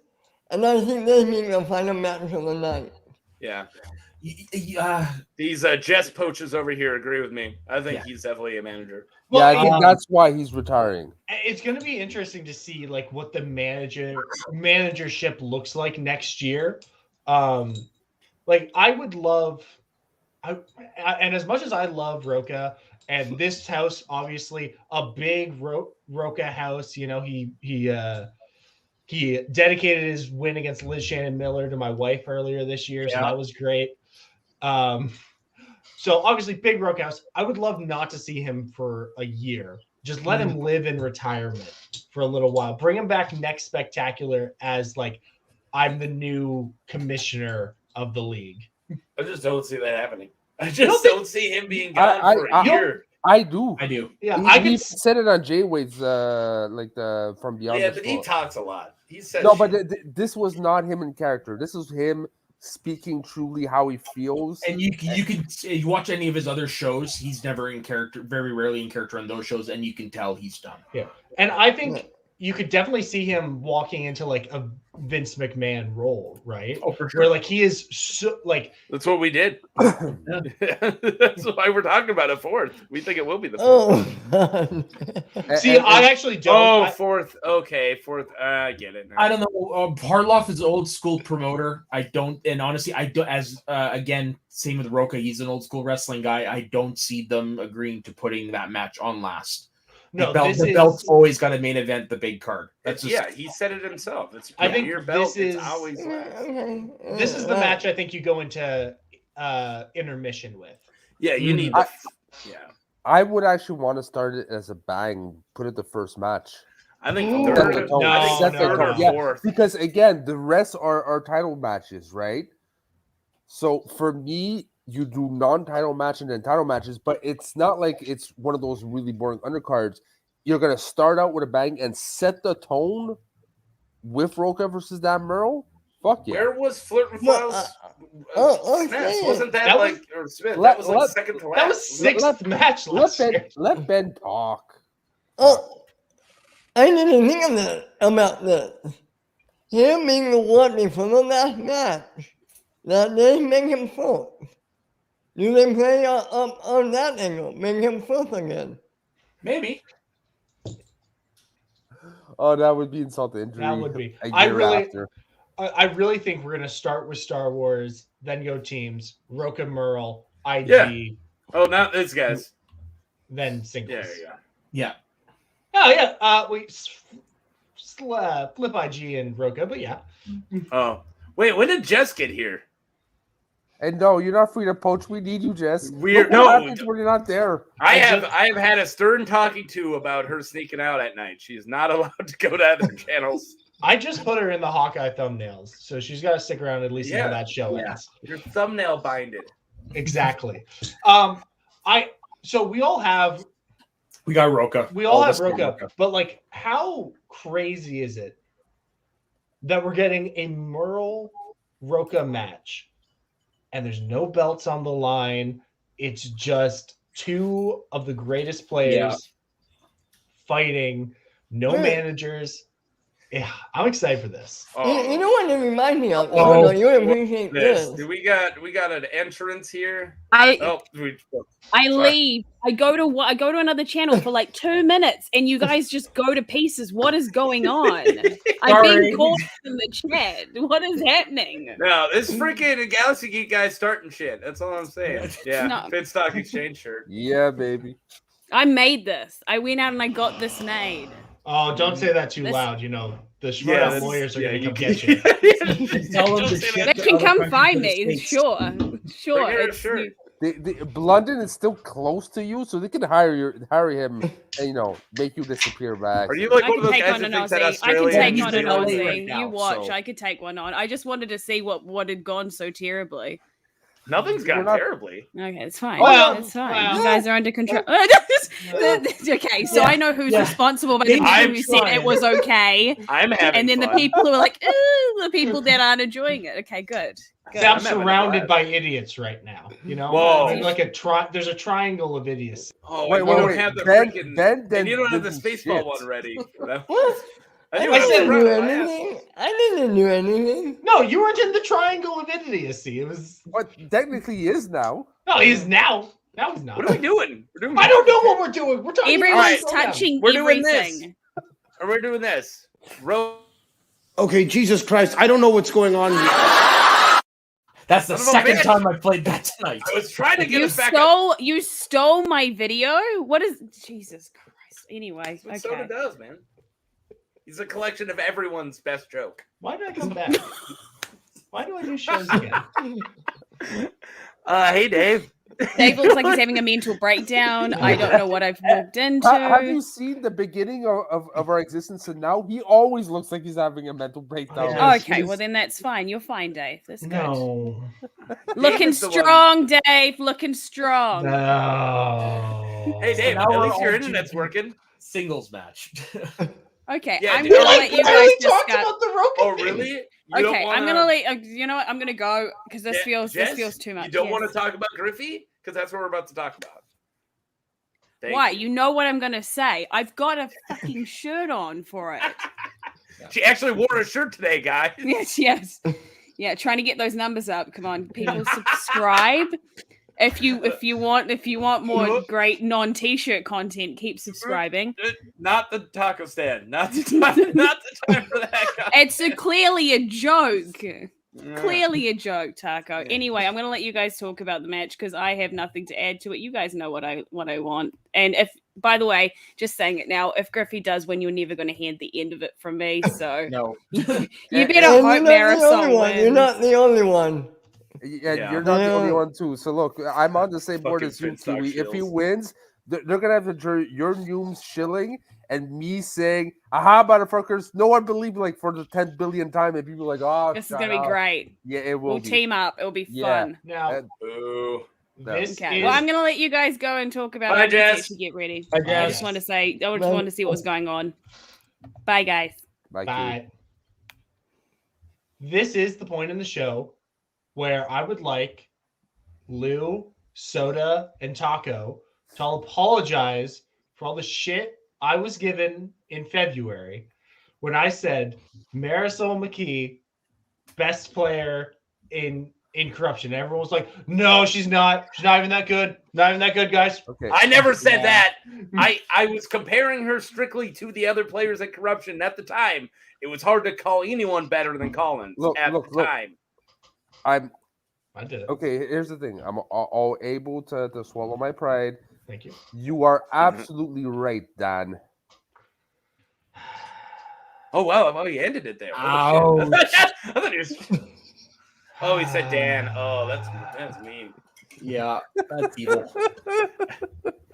and I think this means the final match of the night. there. Yeah. These Jess poaches over here agree with me. I think he's definitely a manager. well, Yeah, I think that's why he's retiring. it's going to be interesting to see like what the managership looks like next year. Like I would love, and as much as I love Roka and this house, obviously a big Roka house. You know, he dedicated his win against Liz Shannon Miller to my wife earlier this year, so that was great. So obviously big Roka house. I would love not to see him for a year. Just let him live in retirement for a little while. Bring him back next Spectacular as like I'm the new commissioner of the league. I just don't see that happening. I just don't see him being gone for a year. I do. I do. Yeah, He said it on Jay Wade's from Beyond. Yeah, the but he Floor. talks a lot. He says No, but this was not him in character. This was him speaking truly how he feels. And you watch any of his other shows, he's never in character, very rarely in character on those shows, and you can tell he's done. Yeah, and I think you could definitely see him walking into like a Vince McMahon role, right? Oh, for sure. Where like he is so like that's what we did. That's why we're talking about a fourth. We think it will be the fourth. Oh, see, I actually don't. Fourth. Okay, fourth. I get it now. I don't know. Harloff is an old school promoter. I don't, and honestly, I don't. As again, same with Roka. He's an old school wrestling guy. I don't see them agreeing to putting that match on last. No, the belt's always got a main event, the big card. That's just, he said it himself. I think your belt. this is it's always last. This is the match I think you go into intermission with. Yeah, you need. I would actually want to start it as a bang. Put it the first match. I think Set third. the tone. I think Set the third tone. or Yeah, fourth. because again, the rest are title matches, right? So for me, you do non-title match and then title matches, but it's not like it's one of those really boring undercards. You're gonna start out with a bang and set the tone with Roka versus Dan Merle. Fuck yeah. Where was Flirt with Well, Files? oh, Smith? yeah. Wasn't that, That like was- or Smith? let- that was like let- second to last. That was sixth match Let last Ben, year. let Ben talk. Oh, I didn't think of that, about this. Him being the one before the last match, that they make him fourth. Do they play on that angle, make him fourth again? Maybe. Oh, that would be insult to injury. That would be. a I year really- after. I really think we're gonna start with Star Wars, then go teams, Roka Merle, IG, Yeah. Oh, not these guys. then singles. Yeah, there you go. Yeah. Oh yeah, flip IG and Roka, but yeah. Oh, wait. When did Jess get here? And no, you're not free to poach. We need you, Jess. Weird- Look what no. happens when you're not there. I I have just- I have had a stern talking to about her sneaking out at night. She's not allowed to go to other channels. I just put her in the Hawkeye thumbnails, so she's got to stick around at least until Yeah, that show yeah. ends. Your thumbnail binded. Exactly. So we all have We got Roka. We all of have us got Roka, but like, how crazy is it that we're getting a Merle Roka match and there's no belts on the line? It's just two of the greatest players fighting, no Yeah. managers. Yeah, I'm excited for this. You know what it reminds me of? Oh, No, you appreciate This. this. Do we got an entrance here? I Oh, I sorry. leave. I go to another channel for like 2 minutes, and you guys just go to pieces. What is going on? I'm Sorry. being called in the chat. What is happening? no, this freaking Galaxy Geek guy's starting shit. That's all I'm saying. Yeah, No. Finstock Exchange shirt. Yeah, baby. I made this. I went out and I got this made. Oh, don't say that too This- loud. You know, the Yeah, Schmurda that's- lawyers are yeah, going to come you get you. Tell them Don't to say shit that. They to can other come countries find in the me. States. Sure. Bring her a It's- shirt. London is still close to you, so they can hire him and make you disappear back. Are you like I one of can those take guys on that an thinks that Aussie. I can Australia take and on New an Zealand- Aussie. Aussie. right now, You watch. so- I could take one on. I just wanted to see what had gone so terribly. Nothing's You're gone not- terribly. Okay, it's fine. Well, it's fine. well. You guys are under control. Okay, so Yeah, I know who's yeah. responsible, but the people I'm who said trying. it was okay, I'm having and then the fun. people who are like, "Ooh," the people that aren't enjoying it. Okay, good. Good. I'm I'm having a surrounded blast. by idiots right now. You know, Whoa. There's like there's a triangle of idiots. Oh, Wait, and wait, you don't wait. have the Ben- freaking Ben and you don't have the didn't Spaceball shit. one ready. What? I I knew I was didn't do running my ass. anything. I didn't do anything. No, you weren't in the triangle of idiocy. It was But technically he is now. no, he is now. Now he's not. What are we doing? We're doing. I don't know what we're doing. We're talking. Everyone's Alright, touching We're doing this. everything. Or we're doing this. Okay, Jesus Christ, I don't know what's going on here. That's the Son of a second bitch. time I played that tonight. I was trying to get You us back you stole my video. What is Jesus Christ? Anyway, up. That's what Soda okay. does, man. He's a collection of everyone's best joke. Why did I come back? Why do I do shows again? Hey, Dave. Dave looks like he's having a mental breakdown. I don't know what I've walked into. Have you seen the beginning of our existence and now? He always looks like he's having a mental breakdown. Oh, Okay, He's- well then that's fine. You're fine, Dave. That's good. No. Looking David's the one- strong, Dave. Looking strong. No. Hey, Dave. now At we're least your all internet's doing- working. Singles match. Okay, Yeah, I'm dude. gonna We let you guys barely talked discuss. about the Roka Oh, thing. really? You don't Okay, wanna- I'm gonna let you know what? I'm gonna go because this Jess, feels too much. You don't Yes. want to talk about Griffey? Because that's what we're about to talk about. Thank Why? you. You know what I'm gonna say. I've got a fucking shirt on for it. She actually wore a shirt today, guys. Yes. Yeah, trying to get those numbers up. Come on, people subscribe. If you want more great non-t-shirt content, keep subscribing. Not the taco stand. Not the time for that, guys. It's clearly a joke. Clearly a joke, Taco. Anyway, I'm gonna let you guys talk about the match because I have nothing to add to it. You guys know what I want. And if, by the way, just saying it now, if Griffey does win, you're never gonna hear the end of it from me. So No. you better And hope you're not the Marisol only one. You're wins. not the only one. Yeah, Yeah. you're not the only Yeah. one too. So look, I'm on the same board Fucking as you, Finstock Kiwi. If he shills. wins, they're gonna have to turn your Nooms shilling and me saying, "Aha, motherfuckers!" No one believed like for the 10 billion time, and people are like, "Oh, This is shut gonna be up." great. Yeah, it will We'll be. team up. It'll be Yeah. fun. Now, Boo. this Okay. is Well, I'm gonna let you guys go and talk about Bye, it. I Jess. to get ready. Bye, I Jess. just want to say, I just Bye. want to see what was going on. Bye, guys. Like, bye. this is the point in the show where I would like Lou, Soda, and Taco to all apologize for all the shit I was given in February when I said Marisol McKee, best player in corruption. Everyone was like, no, she's not. She's not even that good. Not even that good, guys. Okay. I never said Yeah. that. I was comparing her strictly to the other players at corruption at the time. It was hard to call anyone better than Collins at the time. I did it. Okay, here's the thing. I'm all able to swallow my pride. Thank you. You are absolutely right, Dan. Oh wow! Oh, he ended it there. Ouch. I thought he was. Oh, he said Dan. Oh, that's mean. Yeah, that's evil.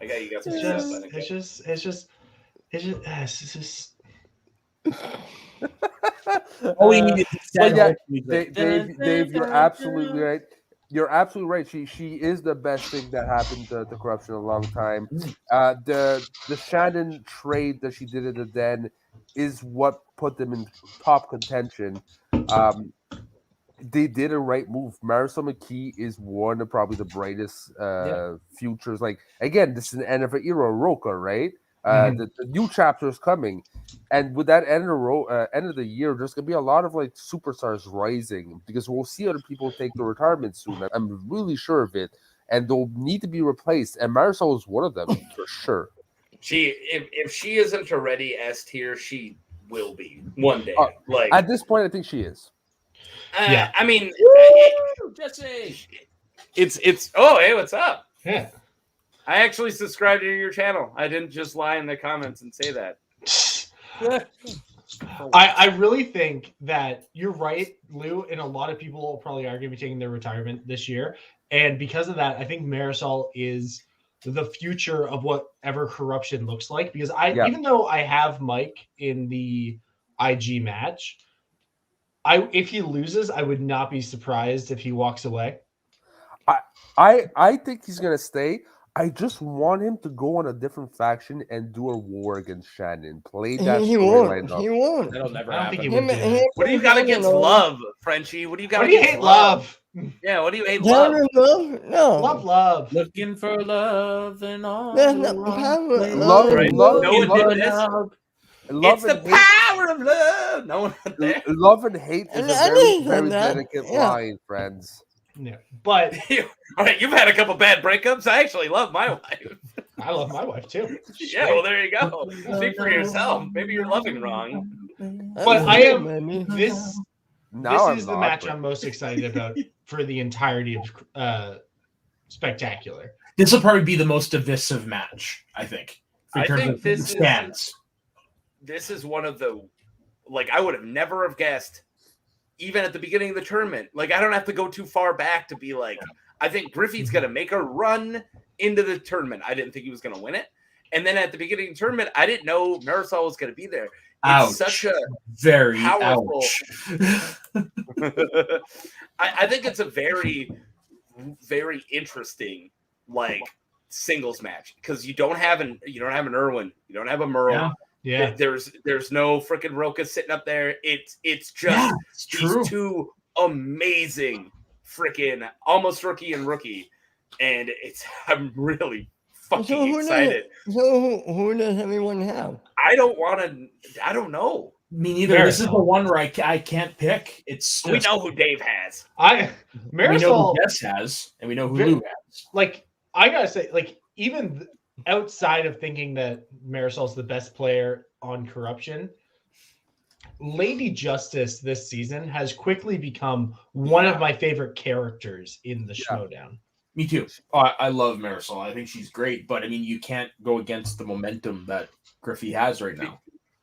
I got you. Got some It's just. All we need is But sad yeah, hope music. Dave, you're absolutely right. You're absolutely right. She is the best thing that happened to corruption in a long time. The Shannon trade that she did at the Den is what put them in top contention. They did a right move. Marisol McKee is one of probably the brightest futures. Like again, this is an end of an era, Roka, right? The new chapter is coming, and with that end of the year, there's gonna be a lot of like superstars rising because we'll see other people take their retirement soon. I'm really sure of it, and they'll need to be replaced. And Marisol is one of them for sure. If she isn't already S tier, she will be one day. Like At this point, I think she is. Yeah. I mean, Jesse. it's. Oh, hey, what's up? Yeah. I actually subscribed to your channel. I didn't just lie in the comments and say that. I really think that you're right, Lou, and a lot of people probably are going to be taking their retirement this year. And because of that, I think Marisol is the future of whatever corruption looks like. Because even though I have Mike in the IG match, if he loses, I would not be surprised if he walks away. I think he's gonna stay. I just want him to go on a different faction and do a war against Shannon. Play that He storyline won't. up. He won't. That'll never I don't think happen. he would do that. What do you got against love, Frenchie? What do you got What do you against hate love? Yeah, what do you hate Love? love? No. Love. Looking for love and all. That's the not the wrong power of places. love. Right. Love, No one love, did this. love It's the and hate, power of love. No one there. love and hate is a I very, didn't say very that. delicate Yeah. line, friends. Yeah. But All right, you've had a couple bad breakups. I actually love my wife. I love my wife too. Yeah, well, there you go. Speak for yourself. Maybe you're loving wrong. But I am this. Now This is the match I'm most excited about for the entirety of Spectacular. This will probably be the most divisive match, I think. in I terms think of this stands. This is one of the, like, I would have never have guessed, even at the beginning of the tournament. Like, I don't have to go too far back to be like, I think Griffey's going to make a run into the tournament. I didn't think he was going to win it. And then at the beginning of the tournament, I didn't know Marisol was going to be there. It's such a very powerful. ouch. I think it's a very, very interesting, like, singles match because you don't have an Irwin, you don't have a Merle. Yeah. There's no freaking Roka sitting up there. It's just it's these true. two amazing freaking almost rookie and rookie, and I'm really fucking excited. Who does everyone have? I don't know. Me neither. This is the one where I can't pick. It's We know who Dave has. we know Marisol, who Jess has, and we know who Lou has. like, I gotta say, like, even outside of thinking that Marisol's the best player on Corruption, Lady Justice this season has quickly become one of my favorite characters in the Schmodown. Me too. Oh, I love Marisol. I think she's great, but I mean, you can't go against the momentum that Griffey has right now.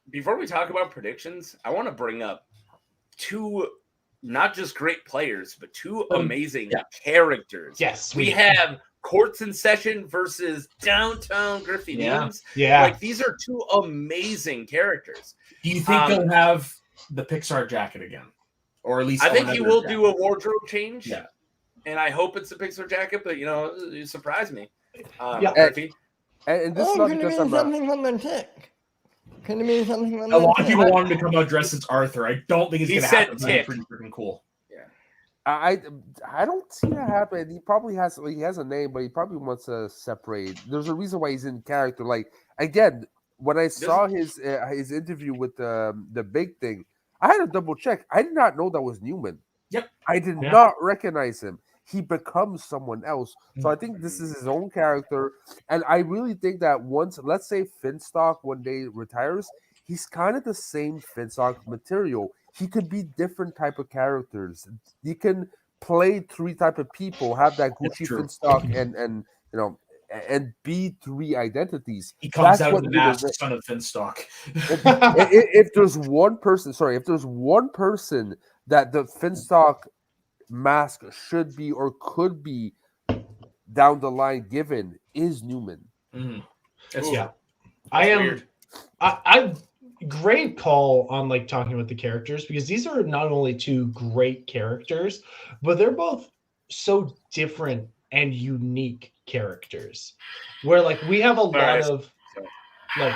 Before we talk about predictions, I want to bring up two, not just great players, but two amazing characters. Yes, we have Courts in Session versus Downtown Griffey Names. Yeah. Like, these are two amazing characters. Do you think they'll have the Pixar jacket again? Or at least I think he will jacket? do a wardrobe change. Yeah. And I hope it's a Pixar jacket, but you surprised me. Yeah. Griffey. And this is not because I'm something from the tick. Could it be something like A lot of that? people want him to come out dressed as Arthur. I don't think it's He going to said happen. It's gonna be Tick. pretty freaking cool. I don't see that happening. He probably has a name, but he probably wants to separate. There's a reason why he's in character. Like again, when I saw his interview with the big thing, I had to double check. I did not know that was Newman. Yep. I did not recognize him. He becomes someone else. So I think this is his own character. And I really think that once, let's say Finstock one day retires, he's kind of the same Finstock material. He could be different type of characters. You can play 3 type of people, have that Gucci Finstock and be 3 identities. He comes That's out what of the mask, son of Finstock. if there's one person that the Finstock mask should be or could be down the line given is Newman. That's I great call on like talking about the characters, because these are not only 2 great characters, but they're both so different and unique characters. Where like we have a lot of like.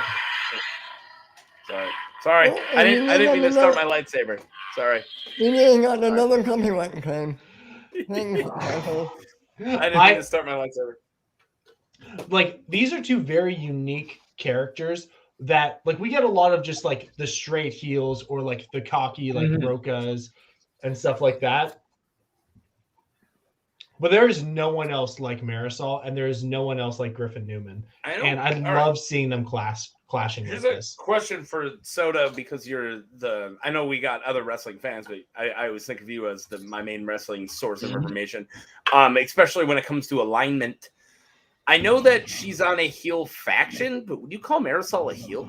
Sorry. Oh, I didn't mean to start no. my lightsaber. Sorry. You got another copyright claim. Thanks, Michael. I didn't mean to start my lightsaber. Like these are 2 very unique characters that like we get a lot of just like the straight heels or like the cocky like Rokas and stuff like that. But there is no one else like Marisol, and there is no one else like Griffin Newman. And I love seeing them clashing Here's like a this. question for Soda, because I know we got other wrestling fans, but I always think of you as my main wrestling source of information, especially when it comes to alignment. I know that she's on a heel faction, but would you call Marisol a heel?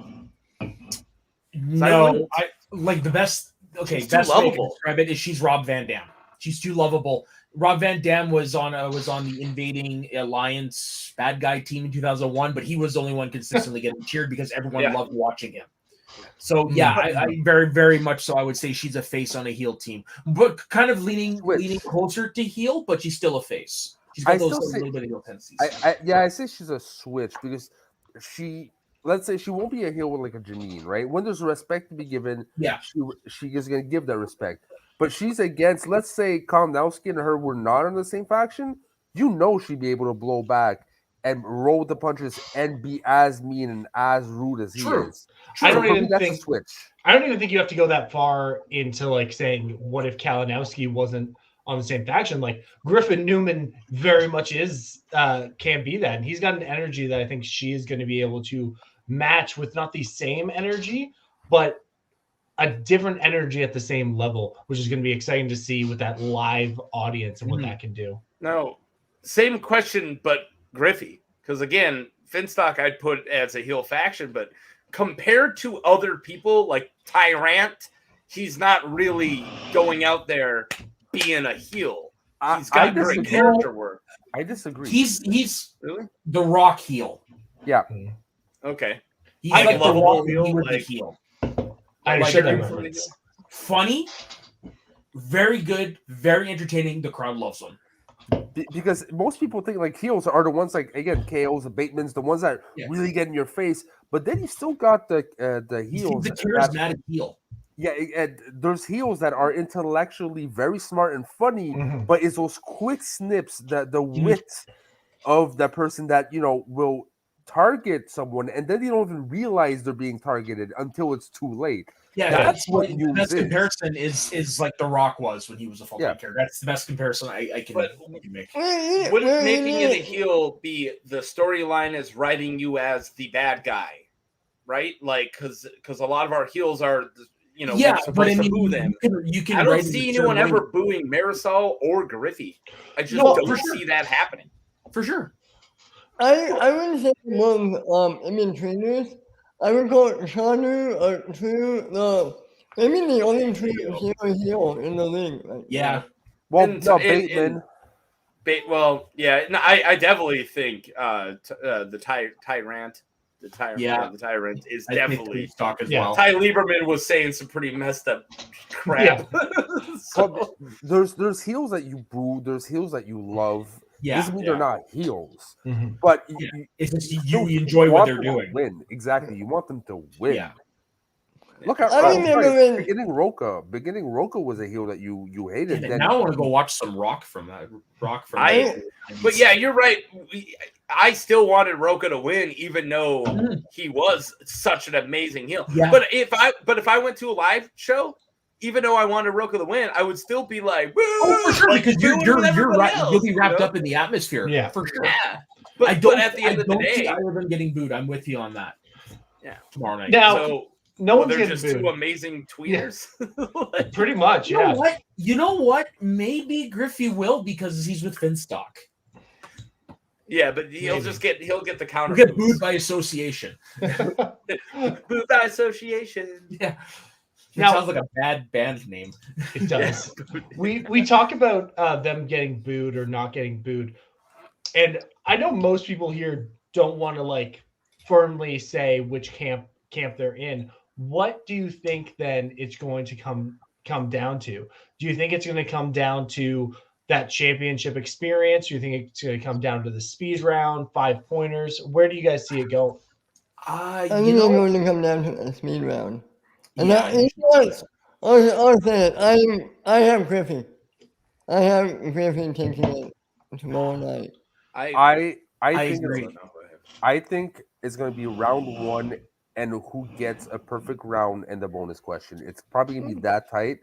No, I like the best. Okay, She's too best way to lovable. describe it is she's Rob Van Dam. She's too lovable. Rob Van Dam was on the Invading Alliance bad guy team in 2001, but he was the only one consistently getting cheered because everyone loved watching him. So I very, very much so. I would say she's a face on a heel team, but kind of leaning closer to heel, but she's still a face. She's got those little bit of heel tendencies. I say she's a switch because let's say she won't be a heel with like a Janine, right? When there's respect to be given, she is going to give that respect. But she's against, let's say Kalinowski and her were not in the same faction, she'd be able to blow back and roll with the punches and be as mean and as rude as he is. I don't even that's think a switch. I don't even think you have to go that far into like saying what if Kalinowski wasn't on the same faction. Like Griffin Newman very much is can be that, and he's got an energy that I think she is going to be able to match with not the same energy, but a different energy at the same level, which is going to be exciting to see with that live audience and what that can do. No, same question, but Griffey, because again, Finstock I'd put as a heel faction, but compared to other people like Tyrant, he's not really going out there being a heel. He's got great character work. I disagree. He's really the Rock heel. Yeah. Okay. He's I like the love Rock heel, with the like- heel. I Like, should have funny, very good, very entertaining. The crowd loves him. Because most people think like heels are the ones like again KOs, the Batemans, the ones that really get in your face. But then you still got the heels, the charismatic heel. Yeah, and there's heels that are intellectually very smart and funny, but it's those quick snips, the wit of that person that will target someone, and then they don't even realize they're being targeted until it's too late. Yeah, that's what the Newman best is. comparison is like The Rock was when he was a full-time character. That's the best comparison I can make. Wouldn't making it a heel be the storyline is writing you as the bad guy, right? Like, because a lot of our heels are, we're supposed to boo them. You can I don't write see it anyone certain ever booing Marisol or Griffey. I just No, don't for sure. see that happening. For sure. I would say among in trainers, I would call Shanu maybe the only heel in the league. Like, Yeah. Well, And- no, and- Bateman. I definitely think the Tyrant is I think definitely stock as well. Ty Lieberman was saying some pretty messed up crap. Well, there's heels that you boo, there's heels that you love. Yeah, Doesn't mean they're not heels, Mm-hmm. but it's just you enjoy what they're want them to doing. Win exactly. You want them to win. Yeah. Look at I remember when beginning Roca. Beginning Roca was a heel that you hated. And Then now I want to go watch some Rock from that. Rock from. But yeah, you're right. I still wanted Roca to win, even though he was such an amazing heel. Yeah. But if I went to a live show, even though I wanted Roca to win, I would still be like, oh, for sure, like, because you're right. else, You'll be wrapped you know? up in the atmosphere. Yeah. For sure. Yeah. But at the end of the day, see either of them getting booed. I'm with you on that. Yeah. Tomorrow night. Now, so no one's they're getting just booed. two amazing tweeters. Like, Pretty much, You know yeah. what? You know what? Maybe Griffey will because he's with Finstock. yeah, but he'll Maybe. get the counter. He'll get booed by association. Booed by association. Yeah. It Now- sounds like a bad band name. It does. We talk about them getting booed or not getting booed, and I know most people here don't want to like firmly say which camp they're in. What do you think then it's going to come down to? Do you think it's going to come down to that championship experience? Do you think it's going to come down to the speed round, 5-pointers? Where do you guys see it go? I think it's going to come down to the speed round. And I'll say it. I have Griffey. I have Griffey taking it tomorrow night. I think agree. I think it's going to be round one, and who gets a perfect round and the bonus question. It's probably going to be that tight,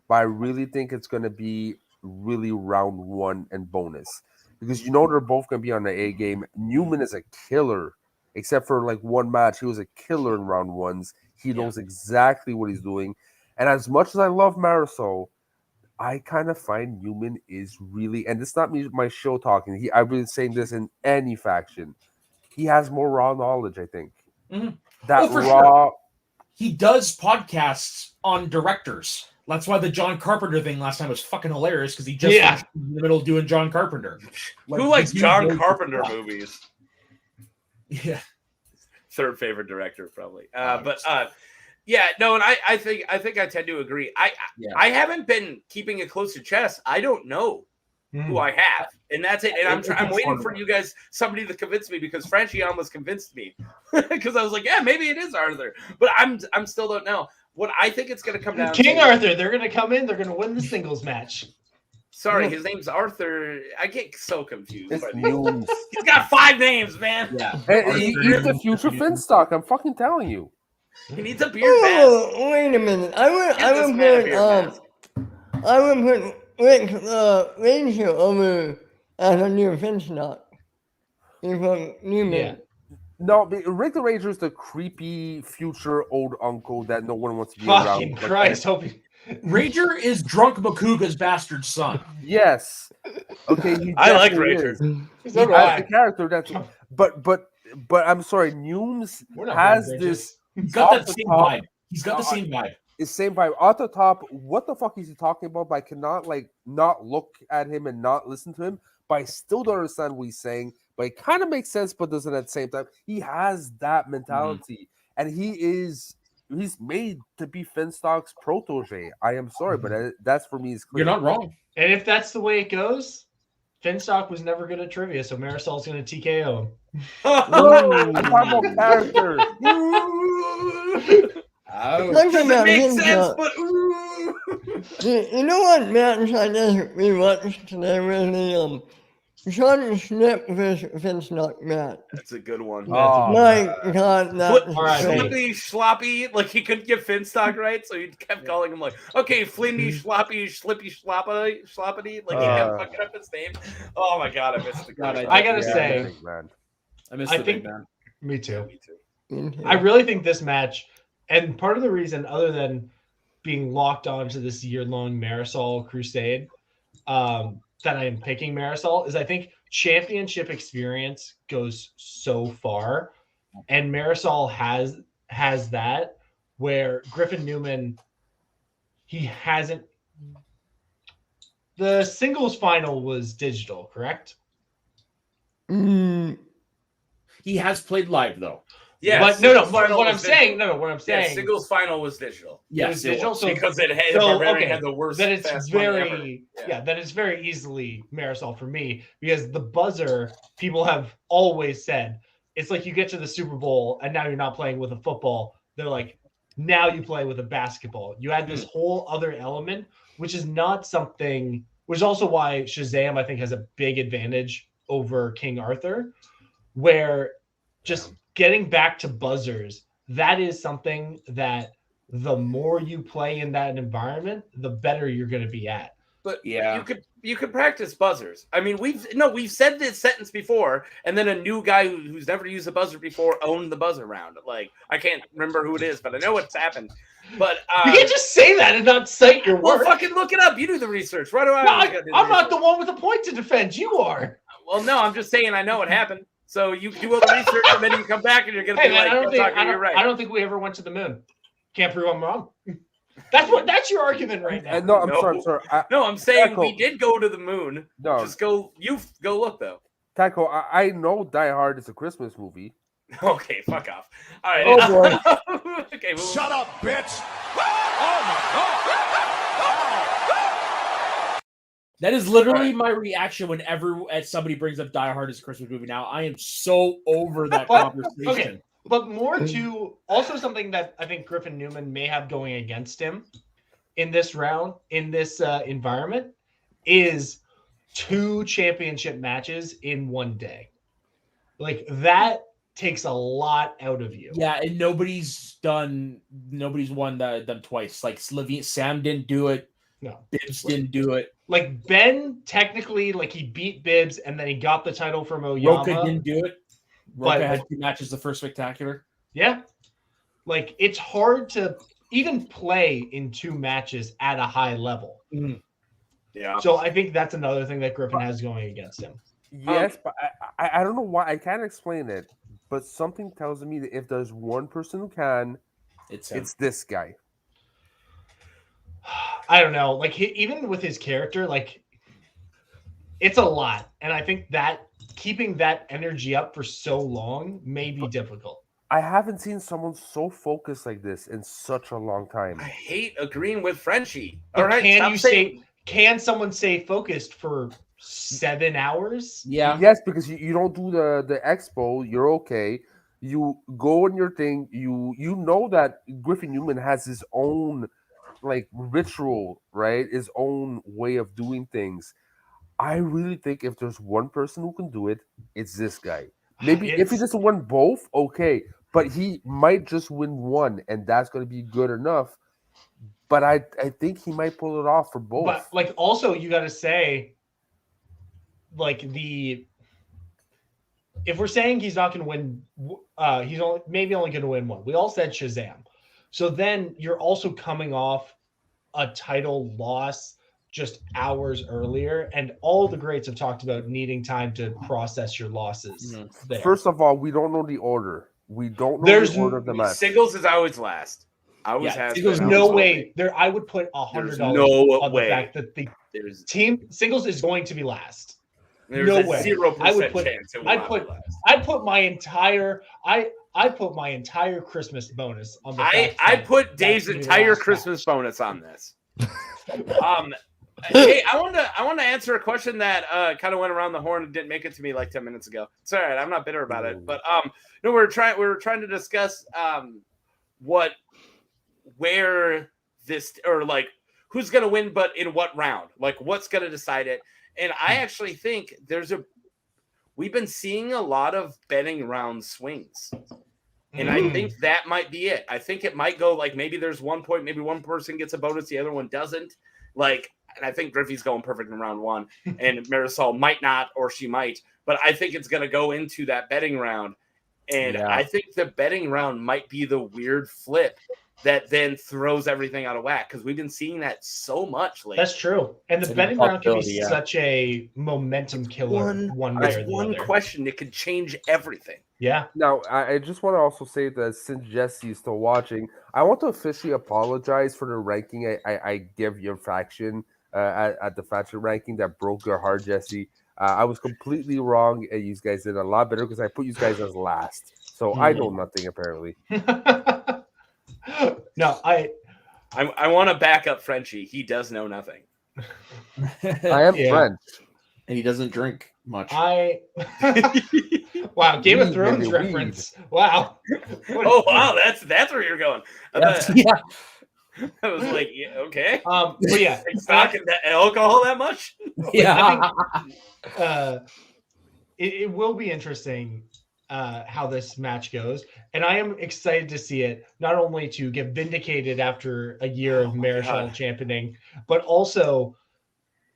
but I really think it's going to be really round one and bonus because they're both going to be on the A game. Newman is a killer, except for like one match. He was a killer in round ones. He knows exactly what he's doing. And as much as I love Marisol, I kind of find Newman is really, and it's not me, my show talking. I've been saying this in any faction. He has more raw knowledge, I think. Mhm. That for raw. sure. He does podcasts on directors. That's why the John Carpenter thing last time was fucking hilarious because he just finished in the middle of doing John Carpenter. Who likes the dude John knows Carpenter his stuff. movies? Yeah. Third favorite director, probably. Yeah, no, and I think I tend to agree. I haven't been keeping it close to chest. I don't know who I have, and that's it. And I'm waiting for you guys, somebody to convince me because Franchi almost convinced me because I was like, yeah, maybe it is Arthur, but I'm still don't know. What I think it's going to come down King to, Arthur, they're going to come in. They're going to win the singles match. Sorry, his name's Arthur. I get so confused. It's by these. Newman. He's got 5 names, man. Yeah. Hey, he's the future Finstock. I'm fucking telling you. He needs a beard mask. Oh, wait a minute. I would Get this man a beard mask. put Rick Ranger over as a new Finstock. Before Newman. Yeah. No, but Rick the Ranger is the creepy future old uncle that no one wants to be around. Fucking Like, Christ, hoping. Ranger is drunk Makuga's bastard son. Yes. Okay. He I like definitely Ranger. is. So do As I. a character, that's. But I'm sorry. Nooms We're not has bad this. He's got off that the same top- vibe. He's got the same vibe. It's same vibe. Off the top, what the fuck is he talking about? But I cannot not look at him and not listen to him. But I still don't understand what he's saying. But it kind of makes sense, but doesn't at the same time. He has that mentality, and he's made to be Finstock's protege. I am sorry, but that's for me is clear. You're not wrong. And if that's the way it goes, Finstock was never good at trivia, so Marisol's going to TKO him. No, I'm talking about character. Look at that Makes sense, Finstock. but ooh. You know what match I just rewatched today was the Sean Snip versus Finstock match. That's a good one. Oh, My God, that Flip, All right, hey. Flippy Sloppy, like he couldn't get Finstock right, so he kept calling him like, okay, Flindy Sloppy, Slippy Sloppity, like he kept fucking up his name. Oh my god, I missed the God, god. I gotta say, man. I missed I the think- big man. me too. Me too. I really think this match, and part of the reason, other than being locked onto this year-long Marisol crusade, that I am picking Marisol, is I think championship experience goes so far, and Marisol has that where Griffin Newman, he hasn't. The singles final was digital, correct? Mm, He has played live though. Yeah, but singles what final I'm was saying, digital. what I'm Yeah, saying, singles final was digital it was digital, so because it had, so, Barbarian okay, had the worst. that it's fast money ever. very that it's very easily Marisol for me because the buzzer, people have always said it's like you get to the Super Bowl and now you're not playing with a football. They're like, Now you play with a basketball. You add this whole other element, which is not something, which is also why Shazam, I think, has a big advantage over King Arthur, where just getting back to buzzers, that is something that the more you play in that environment, the better you're going to be at. But Yeah. you could practice buzzers. I mean, we've said this sentence before, and then a new guy who's never used a buzzer before owned the buzzer round. Like, I can't remember who it is, but I know it's happened. But You can't just say that and not cite your well, work. fucking look it up. You do the research. Why do I? No, always gotta do I'm not research? the one with a point to defend. You are. Well, no, I'm just saying I know it happened. So you do all the research, and then you come back, and you're gonna Hey, be man, like, I don't think Tucker, you're right. I don't think we ever went to the moon. Can't prove I'm wrong. That's your argument right now. No, I'm No. sorry. No, I'm saying Taco. we did go to the moon. No, Just go. You go look though. Taco, I know Die Hard is a Christmas movie. Okay, fuck off. All right. Oh, boy. Okay. Shut up, bitch! Oh my God! That is literally my reaction whenever somebody brings up Die Hard as a Christmas movie. Now I am so over that conversation. Okay. But more to also something that I think Griffin Newman may have going against him in this round, in this environment, is 2 championship matches in one day. Like that takes a lot out of you. Yeah, and nobody's won them twice. Like Sam didn't do it. No. Bibbs didn't do it. Like Ben, technically, like he beat Bibbs and then he got the title from Oyama. Roka didn't do it. Roka But- had 2 matches the first spectacular. Yeah. Like it's hard to even play in 2 matches at a high level. Yeah. So I think that's another thing that Griffin has going against him. Yes, but I don't know why. I can't explain it, but something tells me that if there's one person who can, it's this guy. I don't know. Like even with his character, like it's a lot. And I think that keeping that energy up for so long may be difficult. I haven't seen someone so focused like this in such a long time. I hate agreeing with Frenchie. But All right. can someone stay focused for 7 hours? Yeah. Yes, because you don't do the expo, you're okay. You go on your thing. You know that Griffin Newman has his own like ritual, right? His own way of doing things. I really think if there's one person who can do it, it's this guy. Maybe if he doesn't win both, okay, but he might just win one, and that's going to be good enough. But I think he might pull it off for both. But like also you got to say, like if we're saying he's not going to win, he's only going to win one. We all said Shazam. So then you're also coming off a title loss just hours earlier, and all the greats have talked about needing time to process your losses. There. First of all, we don't know the order. We don't know the order of the match. Singles is always last. Always has. There's been, no always will way. be. There, I would put $100 no on way. the fact that the There's team singles is going to be last. There's no a way. 0% I would put. chance it will I'd not put. be last. I'd put my entire. I put my entire Christmas bonus on the. fact I that put that's Dave's gonna be the entire last Christmas bonus on this. Hey, I want to answer a question that kind of went around the horn and didn't make it to me like 10 minutes ago. It's all right. I'm not bitter about it. But no, we were trying to discuss where this, or like who's going to win, but in what round, like what's going to decide it. And I actually think we've been seeing a lot of betting round swings. And I think that might be it. I think it might go like maybe there's 1 point, maybe one person gets a bonus, the other one doesn't. Like, and I think Griffey's going perfect in round 1, and Marisol might not, or she might. But I think it's going to go into that betting round. And I think the betting round might be the weird flip that then throws everything out of whack, because we've been seeing that so much lately. That's true. And the betting round can be such a momentum killer one way or the one other. question, it could change everything. Yeah. Now, I just want to also say that since Jesse is still watching, I want to officially apologize for the ranking I give your faction at the faction ranking that broke your heart, Jesse. I was completely wrong, and you guys did a lot better because I put you guys as last. So I know nothing, apparently. No, I want to back up Frenchie. He does know nothing. I am French. And he doesn't drink much. Wow, Game of Weed, Thrones baby, reference. Wow. Oh wow, that's where you're going. Yeah. I was like, yeah, okay. But yeah, Like stocking that alcohol that much? Yeah. It will be interesting how this match goes, and I am excited to see it not only to get vindicated after a year of Marisol championing, but also.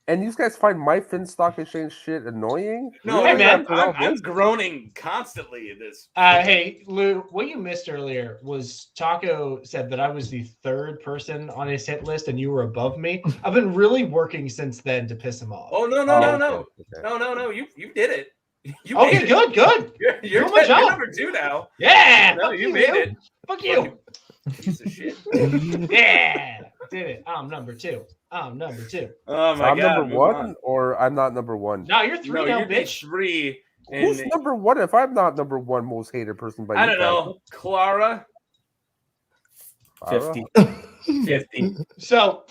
And you guys find my Finstock Exchange shit annoying? No, Hey, hey, man, I'm groaning constantly at this. Hey, Lou, what you missed earlier was Taco said that I was the third person on his hit list and you were above me. I've been really working since then to piss him off. Oh no. No, you did it. You Okay, made it. good. You're Doing my job. number 2 now. Yeah. No, fuck you made it. Fuck you. Piece of shit. Yeah. Did it. I'm number 2. Oh my So god. I'm number move 1 on. or I'm not number 1? No, you're 3 now, you're bitch. 3. Who's And number 1 if I'm not number 1 most hated person by I you don't know, Clara. guys? 50. So,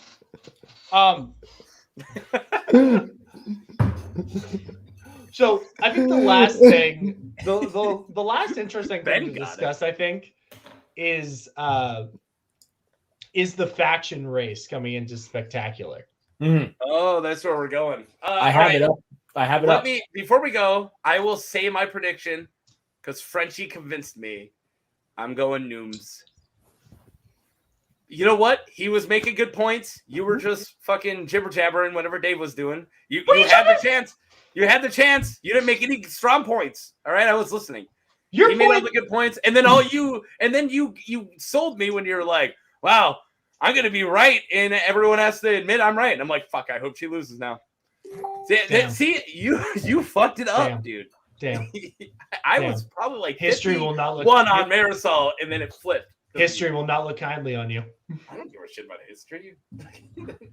so I think the last thing, the last interesting thing to discuss, I think, is the faction race coming into Spectacular. Oh, that's where we're going. I have it up. Let me before we go, I will say my prediction because Frenchie convinced me. I'm going Nooms. You know what? He was making good points. You were just fucking jibber jabbering whatever Dave was doing. You had the chance. You had the chance. You didn't make any strong points. All right, I was listening. Your He made all the good points, and then you sold me when you were like, "Wow, I'm gonna be right," and everyone has to admit I'm right. And I'm like, "Fuck, I hope she loses now." See, you fucked it up, dude. Damn. I was probably like History will not look one on Marisol, and then it flipped. History will not look kindly on you. I don't give a shit about history.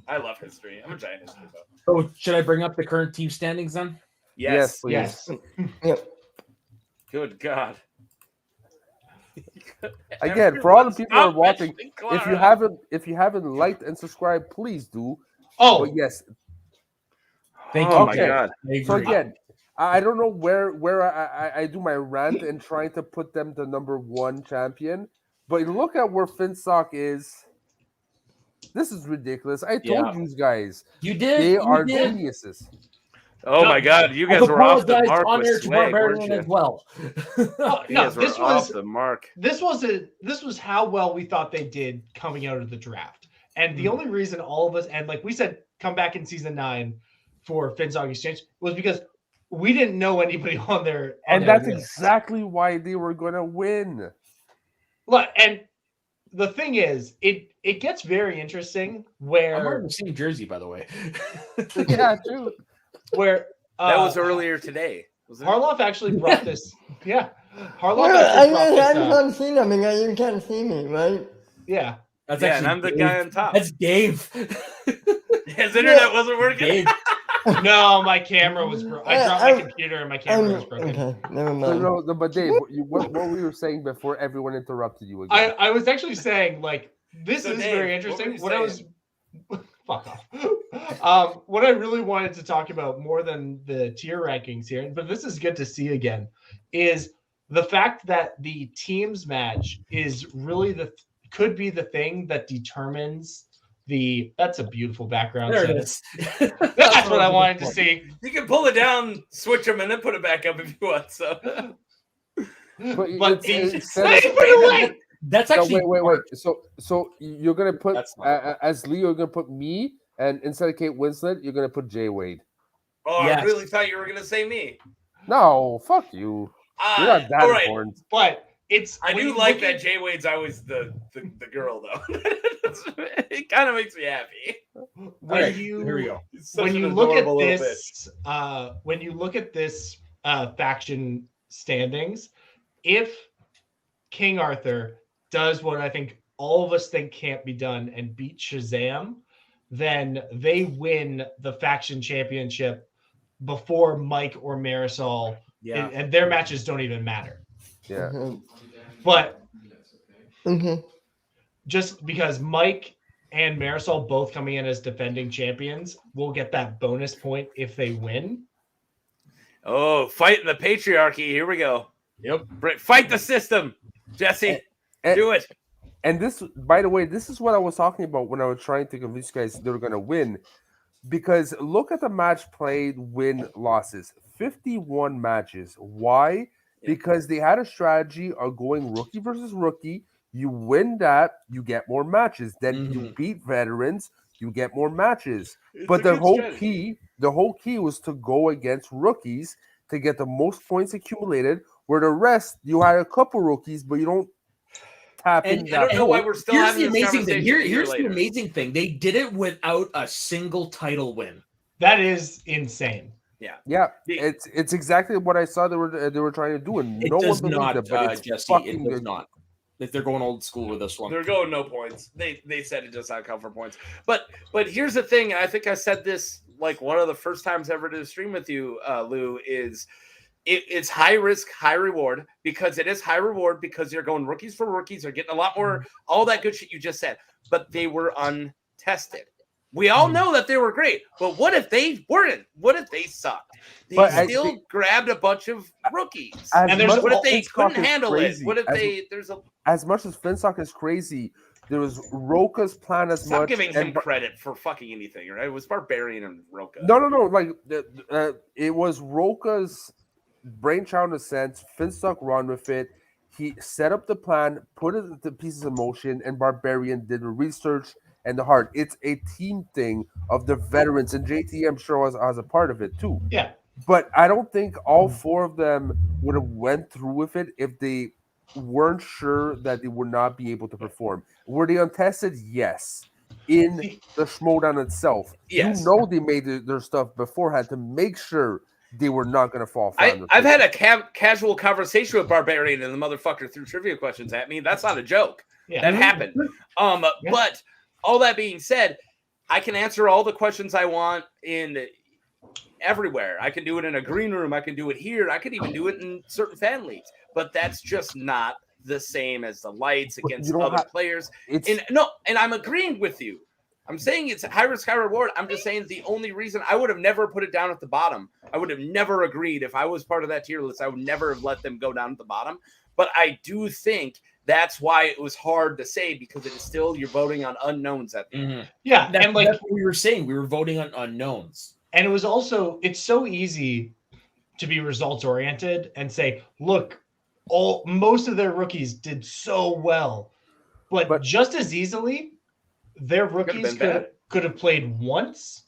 I love history. I'm a giant history buff. So should I bring up the current team standings then? Yes. please. Yes. Good God. Again, for all the people who are Stop watching, mentioning if you haven't liked and subscribed, please do. Oh, But yes. Thank Oh you. my Okay. God. So again, I don't know where I do my rant and trying to put them the number 1 champion, but look at where Finstock is. This is ridiculous. I told you guys You did. they you are did. geniuses. Oh my God, you I've guys were off the apologized mark on with air to swag, weren't Barbarian you? as well. oh, You no, guys were this off was the mark. this was how well we thought they did coming out of the draft. And the only reason all of us, and like we said, come back in season 9 for Finstock Exchange was because we didn't know anybody on their And their that's list. exactly why they were gonna win. Look, and the thing is, it gets very interesting I'm where wearing the same jersey, by the way. Yeah, true. where That was earlier today. Wasn't it? Harloff actually brought this. Yeah, Harloff I actually brought this. can't see them because you can't see me, right? Yeah, That's Yeah, actually and I'm the Dave. guy on top. That's Dave. His internet wasn't working. Dave. no, my camera was broken. I dropped my computer and my camera was broken. Okay, never So, mind. no, but Dave, what we were saying before everyone interrupted you again. I was actually saying like this So, is Dave, very what were interesting. you What I was fuck off. What I really wanted to talk about more than the tier rankings here, but this is good to see again, is the fact that the teams match is really could be the thing that determines the. That's a beautiful background. There set. it is. That's what I wanted to see. You can pull it down, switch them, and then put it back up if you want. So, But instead of- put it away. That's No, actually wait. So you're gonna put That's not as Leo, you're gonna put me, and instead of Kate Winslet, you're gonna put Jay Wade. oh, Yes. I really thought you were gonna say me. No, fuck you. You're not that all right. important. But it's. I when do you like look that at- Jay Wade's always the girl though. It kind of makes me happy. When Alright, you here we go. He's such when an you look at adorable little this when you look at this faction standings, if King Arthur does what I think all of us think can't be done and beat Shazam, then they win the faction championship before Mike or Marisol, yeah. and their matches don't even matter. Yeah. But Okay. just because Mike and Marisol both coming in as defending champions will get that bonus point if they win. Oh, fighting the patriarchy. Here we go. Yep. Fight the system, Jesse. Do it. And this, by the way, this is what I was talking about when I was trying to convince you guys they were going to win. Because look at the match played, win, losses. 51 matches. Why? Because they had a strategy of going rookie versus rookie. You win that, you get more matches. Then you beat veterans, you get more matches. But the whole key was to go against rookies to get the most points accumulated, where the rest, you had a couple rookies, but you don't tap in that. I don't know why we're still having this conversation. Here's the amazing thing. They did it without a single title win. That is insane. Yeah. It's exactly what I saw they were trying to do, and It no does one not, believed it, but it's Jesse. fucking It does good. not. If they're going old school with this one, They're going no points. They said it does not count for points. But here's the thing, and I think I said this like one of the first times ever to stream with you, Lou, is it's high risk, high reward, because it is high reward because you're going rookies for rookies, they're getting a lot more, all that good shit you just said, but they were untested. We all know that they were great, but what if they weren't? What if they sucked? They still grabbed a bunch of rookies. And what if they couldn't handle it? What if as much as Finstock is crazy, there was Roka's plan as Stop much. giving him credit for fucking anything, right? It was Barbarian and Roka. No. Like it was Roka's brainchild in a sense. Finstock run with it. He set up the plan, put it into pieces of motion, and Barbarian did the research and the heart. It's a team thing of the veterans, and JT, I'm sure, was a part of it too. Yeah. But I don't think all four of them would have went through with it if they weren't sure that they would not be able to perform. Were they untested? Yes. In the Schmodown itself, yes. You know they made their stuff beforehand to make sure they were not going to fall flat. I've had a casual conversation with Barbarian, and the motherfucker threw trivia questions at me. That's not a joke. Yeah. That happened. But all that being said, I can answer all the questions I want in everywhere. I can do it in a green room. I can do it here. I could even do it in certain fan leagues. But that's just not the same as the lights against other players. And I'm agreeing with you. I'm saying it's high risk, high reward. I'm just saying the only reason I would have never put it down at the bottom. I would have never agreed if I was part of that tier list. I would never have let them go down at the bottom. But I do think that's why it was hard to say, because it is still, you're voting on unknowns at the end. Yeah. And that's what we were saying. We were voting on unknowns. And it was also, it's so easy to be results oriented and say, look, most of their rookies did so well, but just as easily, their rookies could have played once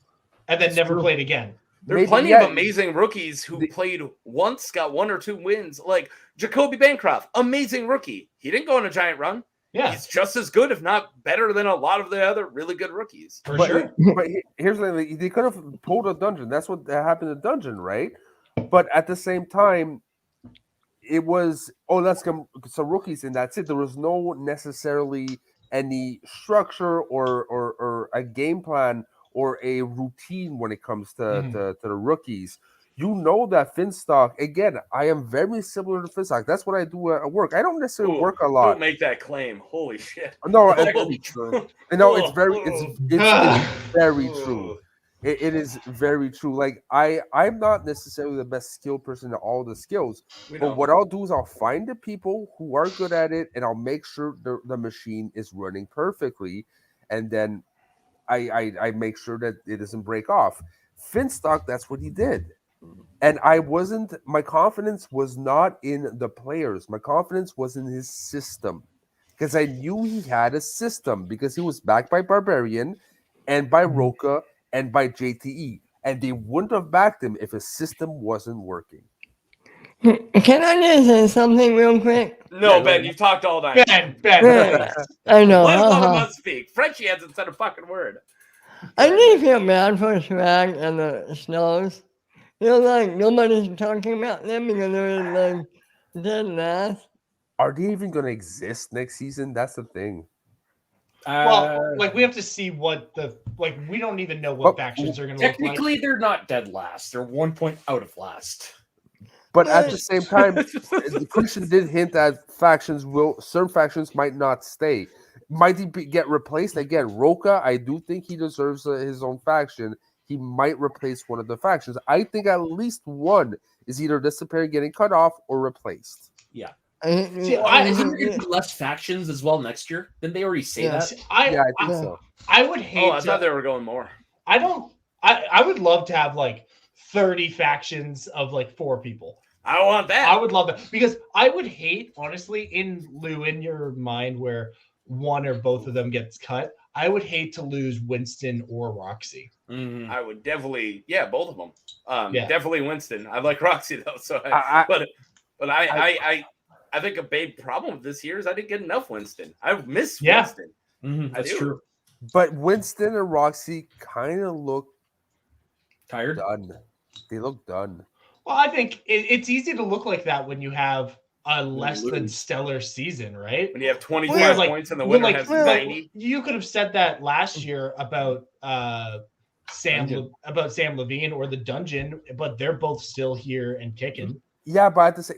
and then never played again. There are plenty of amazing rookies who played once, got 1 or 2 wins, like Jacoby Bancroft, amazing rookie. He didn't go on a giant run. Yeah, he's just as good, if not better, than a lot of the other really good rookies. But here's the thing: they could have pulled a dungeon. That's what happened in dungeon, right? But at the same time, it was let's get some rookies, and that's it. There was no necessarily any structure or a game plan or a routine when it comes to the rookies. You know that Finstock, again, I am very similar to Finstock. That's what I do at work. I don't necessarily work a lot. Don't make that claim. Holy shit. No, it's true. No, it's very true. It is very true. Like I'm not necessarily the best skilled person at all the skills, but what I'll do is I'll find the people who are good at it, and I'll make sure the machine is running perfectly, and then I make sure that it doesn't break off. Finstock, that's what he did. And my confidence was not in the players. My confidence was in his system, because I knew he had a system, because he was backed by Barbarian and by Roka and by JTE, and they wouldn't have backed him if his system wasn't working. Can I just say something real quick? No, Ben, you've talked all night. Ben. I know. Let one of us speak. Frenchie hasn't said a fucking word. I really feel bad for Swag and the Snows. Like nobody's talking about them because they're like dead last. Are they even going to exist next season? That's the thing. Well, we have to see what we don't even know what factions are going to look like. Technically, they're not dead last. They're 1 point out of last. But at the same time, Christian did hint that certain factions might not stay. Might he get replaced again? Roka, I do think he deserves his own faction. He might replace one of the factions. I think at least one is either disappearing, getting cut off, or replaced. Yeah. See, Isn't there going to be less factions as well next year? Didn't they already say that? I think so. I would hate. I thought they were going more. I would love to have like 30 factions of like 4 people. I want that. I would love that because I would hate, honestly, in your mind where one or both of them gets cut. I would hate to lose Winston or Roxy. Mm-hmm. I would definitely, both of them. Yeah. Definitely Winston. I like Roxy though, so but I think a big problem this year is I didn't get enough Winston. I miss Winston. That's true. But Winston and Roxy kind of look tired. Done. They look done. Well, I think it's easy to look like that when you have a less than stellar season, right? When you have 25 points and the winner has 90. You could have said that last year about Sam Levine or the Dungeon, but they're both still here and kicking. Yeah, but I have to say,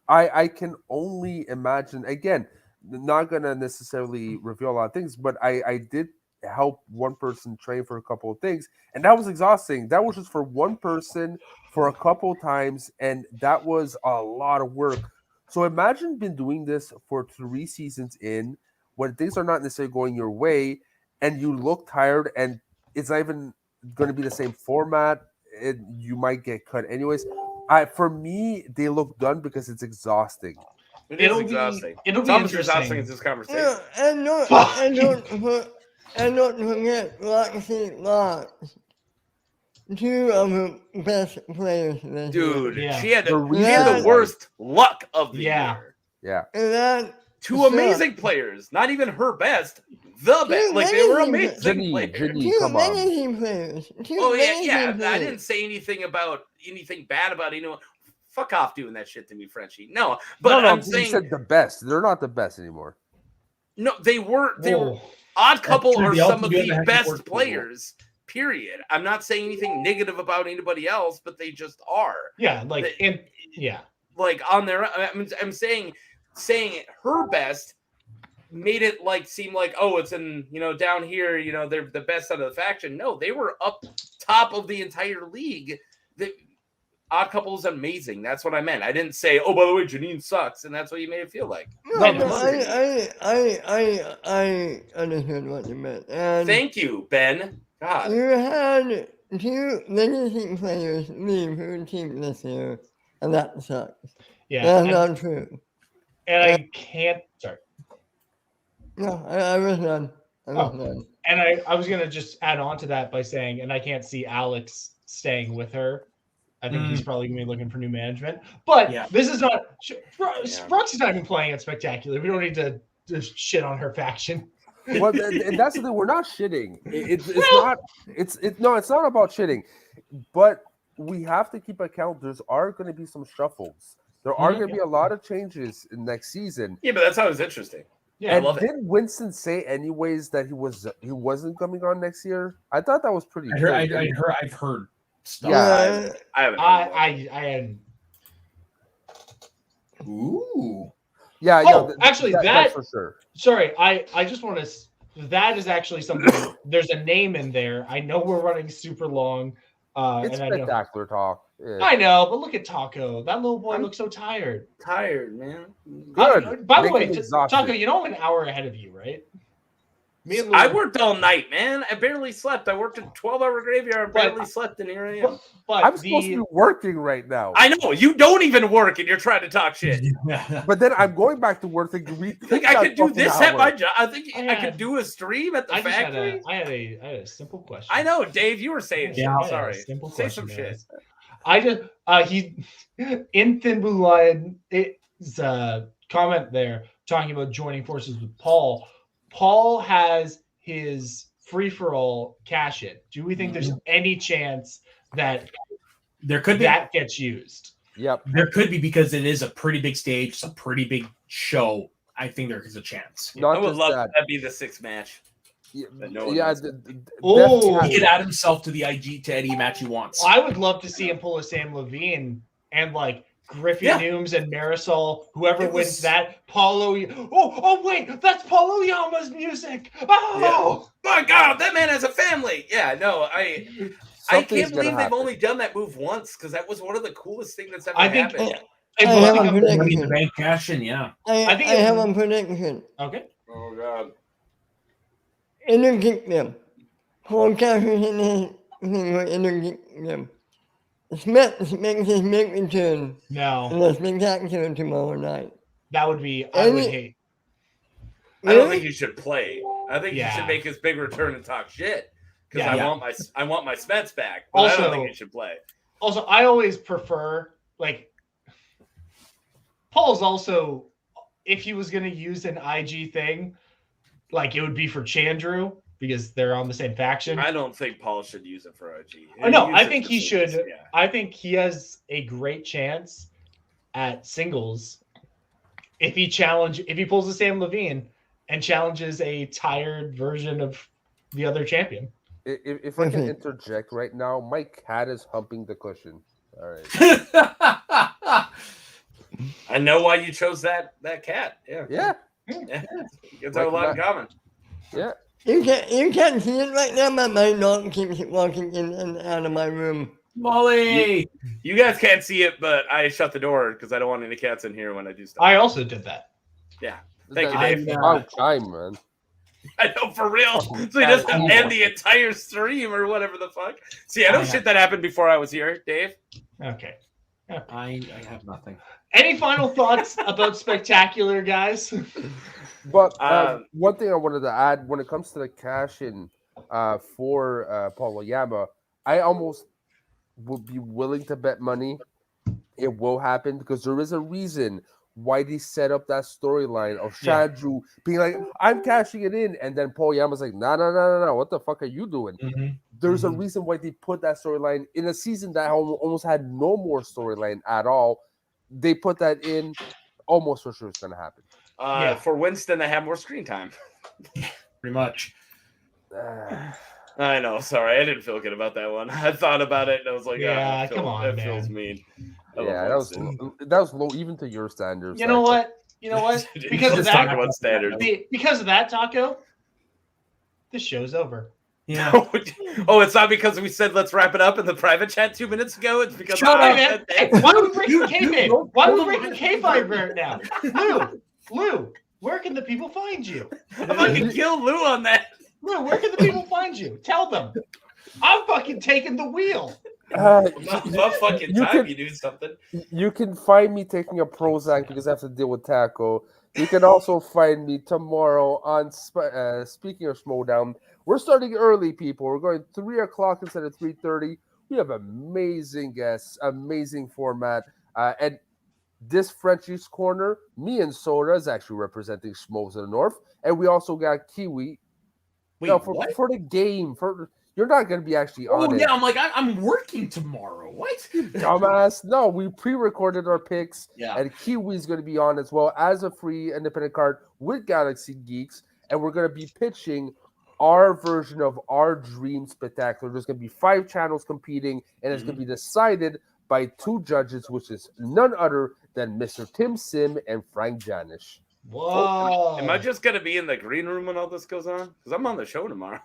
I can only imagine, again, not going to necessarily reveal a lot of things, but I did help one person train for a couple of things, and that was exhausting. That was just for one person for a couple of times, and that was a lot of work. So imagine been doing this for 3 seasons in, when things are not necessarily going your way, and you look tired, and it's not even going to be the same format, and you might get cut anyways. For me, they look done because it's exhausting. It'll be exhausting. It'll be almost exhausting as this conversation. Yeah, and don't forget Roxy Locks. 2 of the best players this Dude, year. she had the worst luck of the year. Yeah. And that 2 amazing players. Not even her best. The best. Like, they were amazing players. Amazing players. I didn't say anything bad about anyone. Fuck off doing that shit to me, Frenchie. No, but I'm saying you said the best. They're not the best anymore. No, they were. Odd Couple are some of the best players. Period. I'm not saying anything negative about anybody else, but they just are. Yeah, like on their. I'm saying her best made it seem like, oh, it's in down here. They're the best out of the faction. No, they were up top of the entire league. Odd Couple is amazing. That's what I meant. I didn't say, oh, by the way, Janine sucks, and that's what you made it feel like. No, I understood what you meant. And thank you, Ben. God. You had 2 legacy players leave your team this year, and that sucks. Yeah, that's not true. And I can't. Sorry. No, I was done. Done. And I was gonna just add on to that by saying, and I can't see Alex staying with her. I think he's probably gonna be looking for new management. But this is not. Roxy's not even playing it spectacular. We don't need to shit on her faction. Well, and that's the thing. We're not shitting. It's not about shitting, but we have to keep account. There are going to be some shuffles. There are going to be a lot of changes in next season. Yeah, but that's always interesting. Yeah, and didn't Winston say anyways that he wasn't coming on next year? I thought that was pretty. I've heard stuff. Yeah, I hadn't. Ooh. Yeah. Actually, that's for sure. Sorry, I just want to. That is actually something. There's a name in there. I know we're running super long. It's spectacular talk. Yeah. I know, but look at Taco. That little boy looks so tired. Tired, man. Good. By the way, Taco, you know I'm an hour ahead of you, right? I worked all night, man. I barely slept. I worked a 12-hour graveyard. Barely slept, and here I am. But I'm supposed to be working right now. I know you don't even work, and you're trying to talk shit. But then I'm going back to work. Think I could do this at my job. I think I could do a stream at the factory. I had a simple question. I know, Dave. You were saying shit. Sorry. Say some shit. I just he in Thin Blue Line. It's a comment there talking about joining forces with Paul. Paul has his free-for-all cash in. Do we think there's any chance that there could be that gets used? Yep. There could be, because it is a pretty big stage, it's a pretty big show. I think there is a chance. I would love that to be the 6th match. He could add himself to the IG to any match he wants. I would love to see him pull a Sam Levine and Griffey Nooms and Marisol, whoever wins that. Paulo. Oh, wait, that's Paulo Yama's music. Oh, my God, that man has a family. Yeah, no, I I Something's can't believe gonna they've happen. only done that move once because that was one of the coolest things that's ever I think- happened. Hey, I Bo, have think a I'm- Money in the prediction. Bank cash in, yeah. I think I it- have a prediction. Okay. Oh god. Inner Kingdom. Paul cashes in his thing for Inner Kingdom. Smith makes his big return in No, the spectacular tomorrow night. that would be. I would Any- hate. I don't Really? think he should play. I think he Yeah. should make his big return and talk shit. Because Yeah. I want my Smets back. But I don't Also- think he should play. Also, I always prefer like Paul's also if he was going to use an IG thing, like it would be for Chandru because they're on the same faction. I don't think Paul should use it for OG. Oh, no, Use I it think for he singles, should. Yeah. I think he has a great chance at singles if he pulls the Sam Levine and challenges a tired version of the other champion. If I can interject right now, my cat is humping the cushion. All right. I know why you chose that cat. Yeah. Yeah. Yeah. It's a lot in common. Yeah. You can't see it right now, but my dog keeps walking in and out of my room. Molly! You guys can't see it, but I shut the door because I don't want any cats in here when I do stuff. I also did that. Yeah. Thank you, That's Dave. about time, man. I know, for real. So he doesn't end the entire stream or whatever the fuck. See, I know shit that happened before I was here, Dave. Okay. I have nothing. Any final thoughts about Spectacular, guys? But one thing I wanted to add when it comes to the cash in for Paul Oyama, I almost would be willing to bet money it will happen because there is a reason why they set up that storyline of Chandru being like, I'm cashing it in, and then Paul Oyama's like, no, what the fuck are you doing? There's a reason why they put that storyline in a season that almost had no more storyline at all. They put that in almost for sure it's going to happen. For Winston, they have more screen time. Pretty much. I know. Sorry, I didn't feel good about that one. I thought about it and I was like, Yeah, that come on, that man. feels mean. I Yeah, love that was low even to your standards. You know actually. what? You know what? Winston. Because of Let's talk that, about standards. because of that, Taco, this show's over. Yeah. Oh, it's not because we said let's wrap it up in the private chat 2 minutes ago. It's because Shut I up, Hey, said man, that. hey, why are we breaking kayfabe? Hold Why are we on. breaking kayfabe right now? Lou, where can the people find you? I fucking kill Lou on that. Lou, where can the people find you? Tell them. I'm fucking taking the wheel. About fucking you time can- you do something. You can find me taking a Prozac because I have to deal with Taco. You can also find me tomorrow on Speaking of Schmodown. We're starting early, people. We're going 3 o'clock instead of 3:30. We have amazing guests, amazing format. And this Frenchie's Corner, me and Soda is actually representing Schmoes of the North. And we also got Kiwi. Wait, For the game. You're not going to be actually on Oh, it. yeah, I'm like, I'm working tomorrow. What? Dumbass. No, we pre-recorded our picks, Yeah. and Kiwi's going to be on as well as a free independent card with Galaxy Geeks, and we're going to be pitching our version of our Dream Spectacular. There's going to be 5 channels competing, and it's going to be decided by 2 judges, which is none other than Mr. Tim Sim and Frank Janish. Whoa. Am I just gonna be in the green room when all this goes on? Because I'm on the show tomorrow.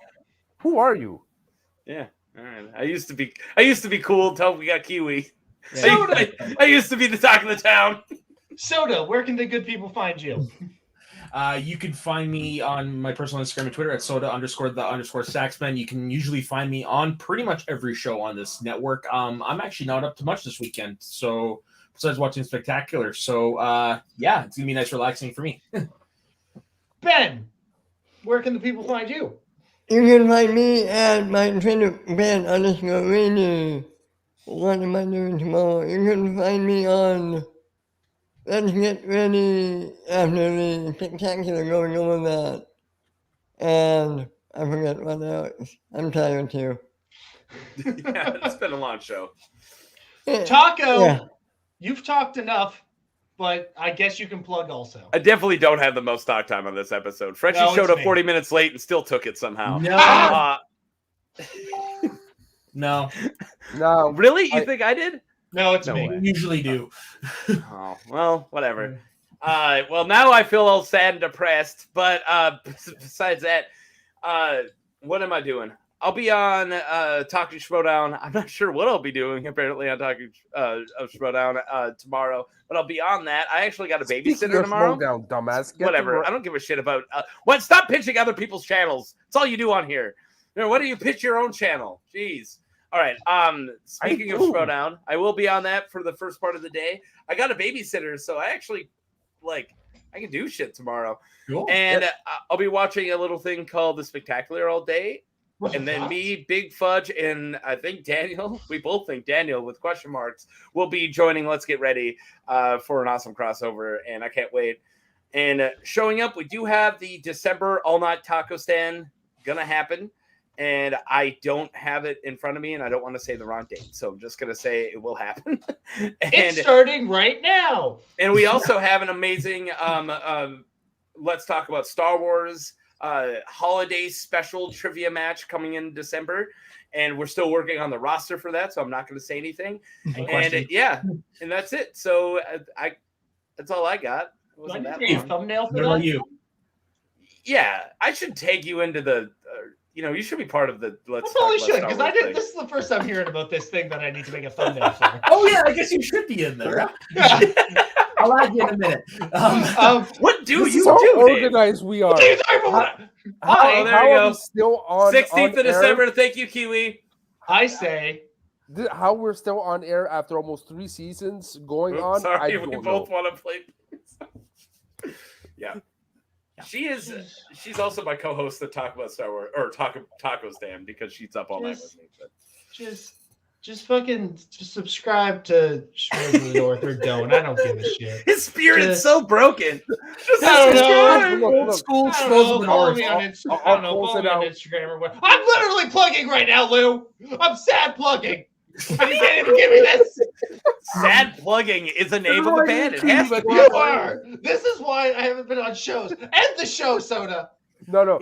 Who are you? Yeah. All right. I used to be cool until we got Kiwi. Soda, I used to be the talk of the town. Soda, where can the good people find you? You can find me on my personal Instagram and Twitter at soda_the_saxman. You can usually find me on pretty much every show on this network. I'm actually not up to much this weekend, so besides watching Spectacular. So yeah, it's gonna be nice, relaxing for me. Ben, where can the people find you? You can find me at my Twitter, Ben_Rainy. What am I doing tomorrow? You can find me on Let's Get Ready after the Spectacular going over that. And I forget what else. I'm tired too. Yeah, it's been a long show. Taco, Yeah. you've talked enough, but I guess you can plug also. I definitely don't have the most talk time on this episode. Frenchie No, showed it's up me. 40 minutes late and still took it somehow. No. No, No, Really? You think I did? No, it's No me. way. we usually do. Oh, well, whatever. Well, now I feel all sad and depressed. But besides that, what am I doing? I'll be on Talking Schmodown. I'm not sure what I'll be doing apparently on Talking Schmodown tomorrow, but I'll be on that. I actually got a babysitter tomorrow. Down, dumbass. Get Whatever. I don't give a shit about what. Stop pitching other people's channels. That's all you do on here. Why do you pitch your own channel? Jeez. All right. Speaking of Schmodown, I will be on that for the first part of the day. I got a babysitter, so I actually I can do shit tomorrow. Cool. And I'll be watching a little thing called The Spectacular all day. And then me, Big Fudge, and I think Daniel, we both think Daniel with question marks, will be joining Let's Get Ready for an awesome crossover. And I can't wait. And showing up, we do have the December All Night Taco Stand going to happen. And I don't have it in front of me, and I don't want to say the wrong date. So I'm just going to say it will happen. It's starting right now. And we also have an amazing Let's Talk About Star Wars holiday special trivia match coming in December. And we're still working on the roster for that, so I'm not going to say anything. And that's it. So that's all I got. It wasn't that long. Thumbnail for What about that? you? Yeah, I should tag you into the you should be part of the Let's I probably Talk should, About because Star I Wars did. This is the first I'm hearing about this thing that I need to make a thumbnail for. Oh yeah, I guess you should be in there. I'll add you in a minute. What do This you is how do, Dave? organized we are. What are you talking about? Oh, there How you are go. we still on 16th on of air? December. Thank you, Kiwi. I say, How we're still on air after almost 3 seasons going on? Sorry, I we don't both know. want to play. Yeah. She's also my co-host that talk about Star Wars or Taco Stand because she's up all night with me. But. just fucking subscribe to Schmoes of the North or don't. I don't give a shit. His spirit's Just- so broken. Just I don't subscribe. know. Look, School I don't Schmoes know, of the follow North. me on Instagram. I'll I don't know, close follow it me on out. Instagram or what. I'm literally plugging right now, Lou. I'm sad plugging. And you can't even give me this. Sad Plugging is the name of the band. It has to be. You are. This is why I haven't been on shows. End the show, Soda. No. No.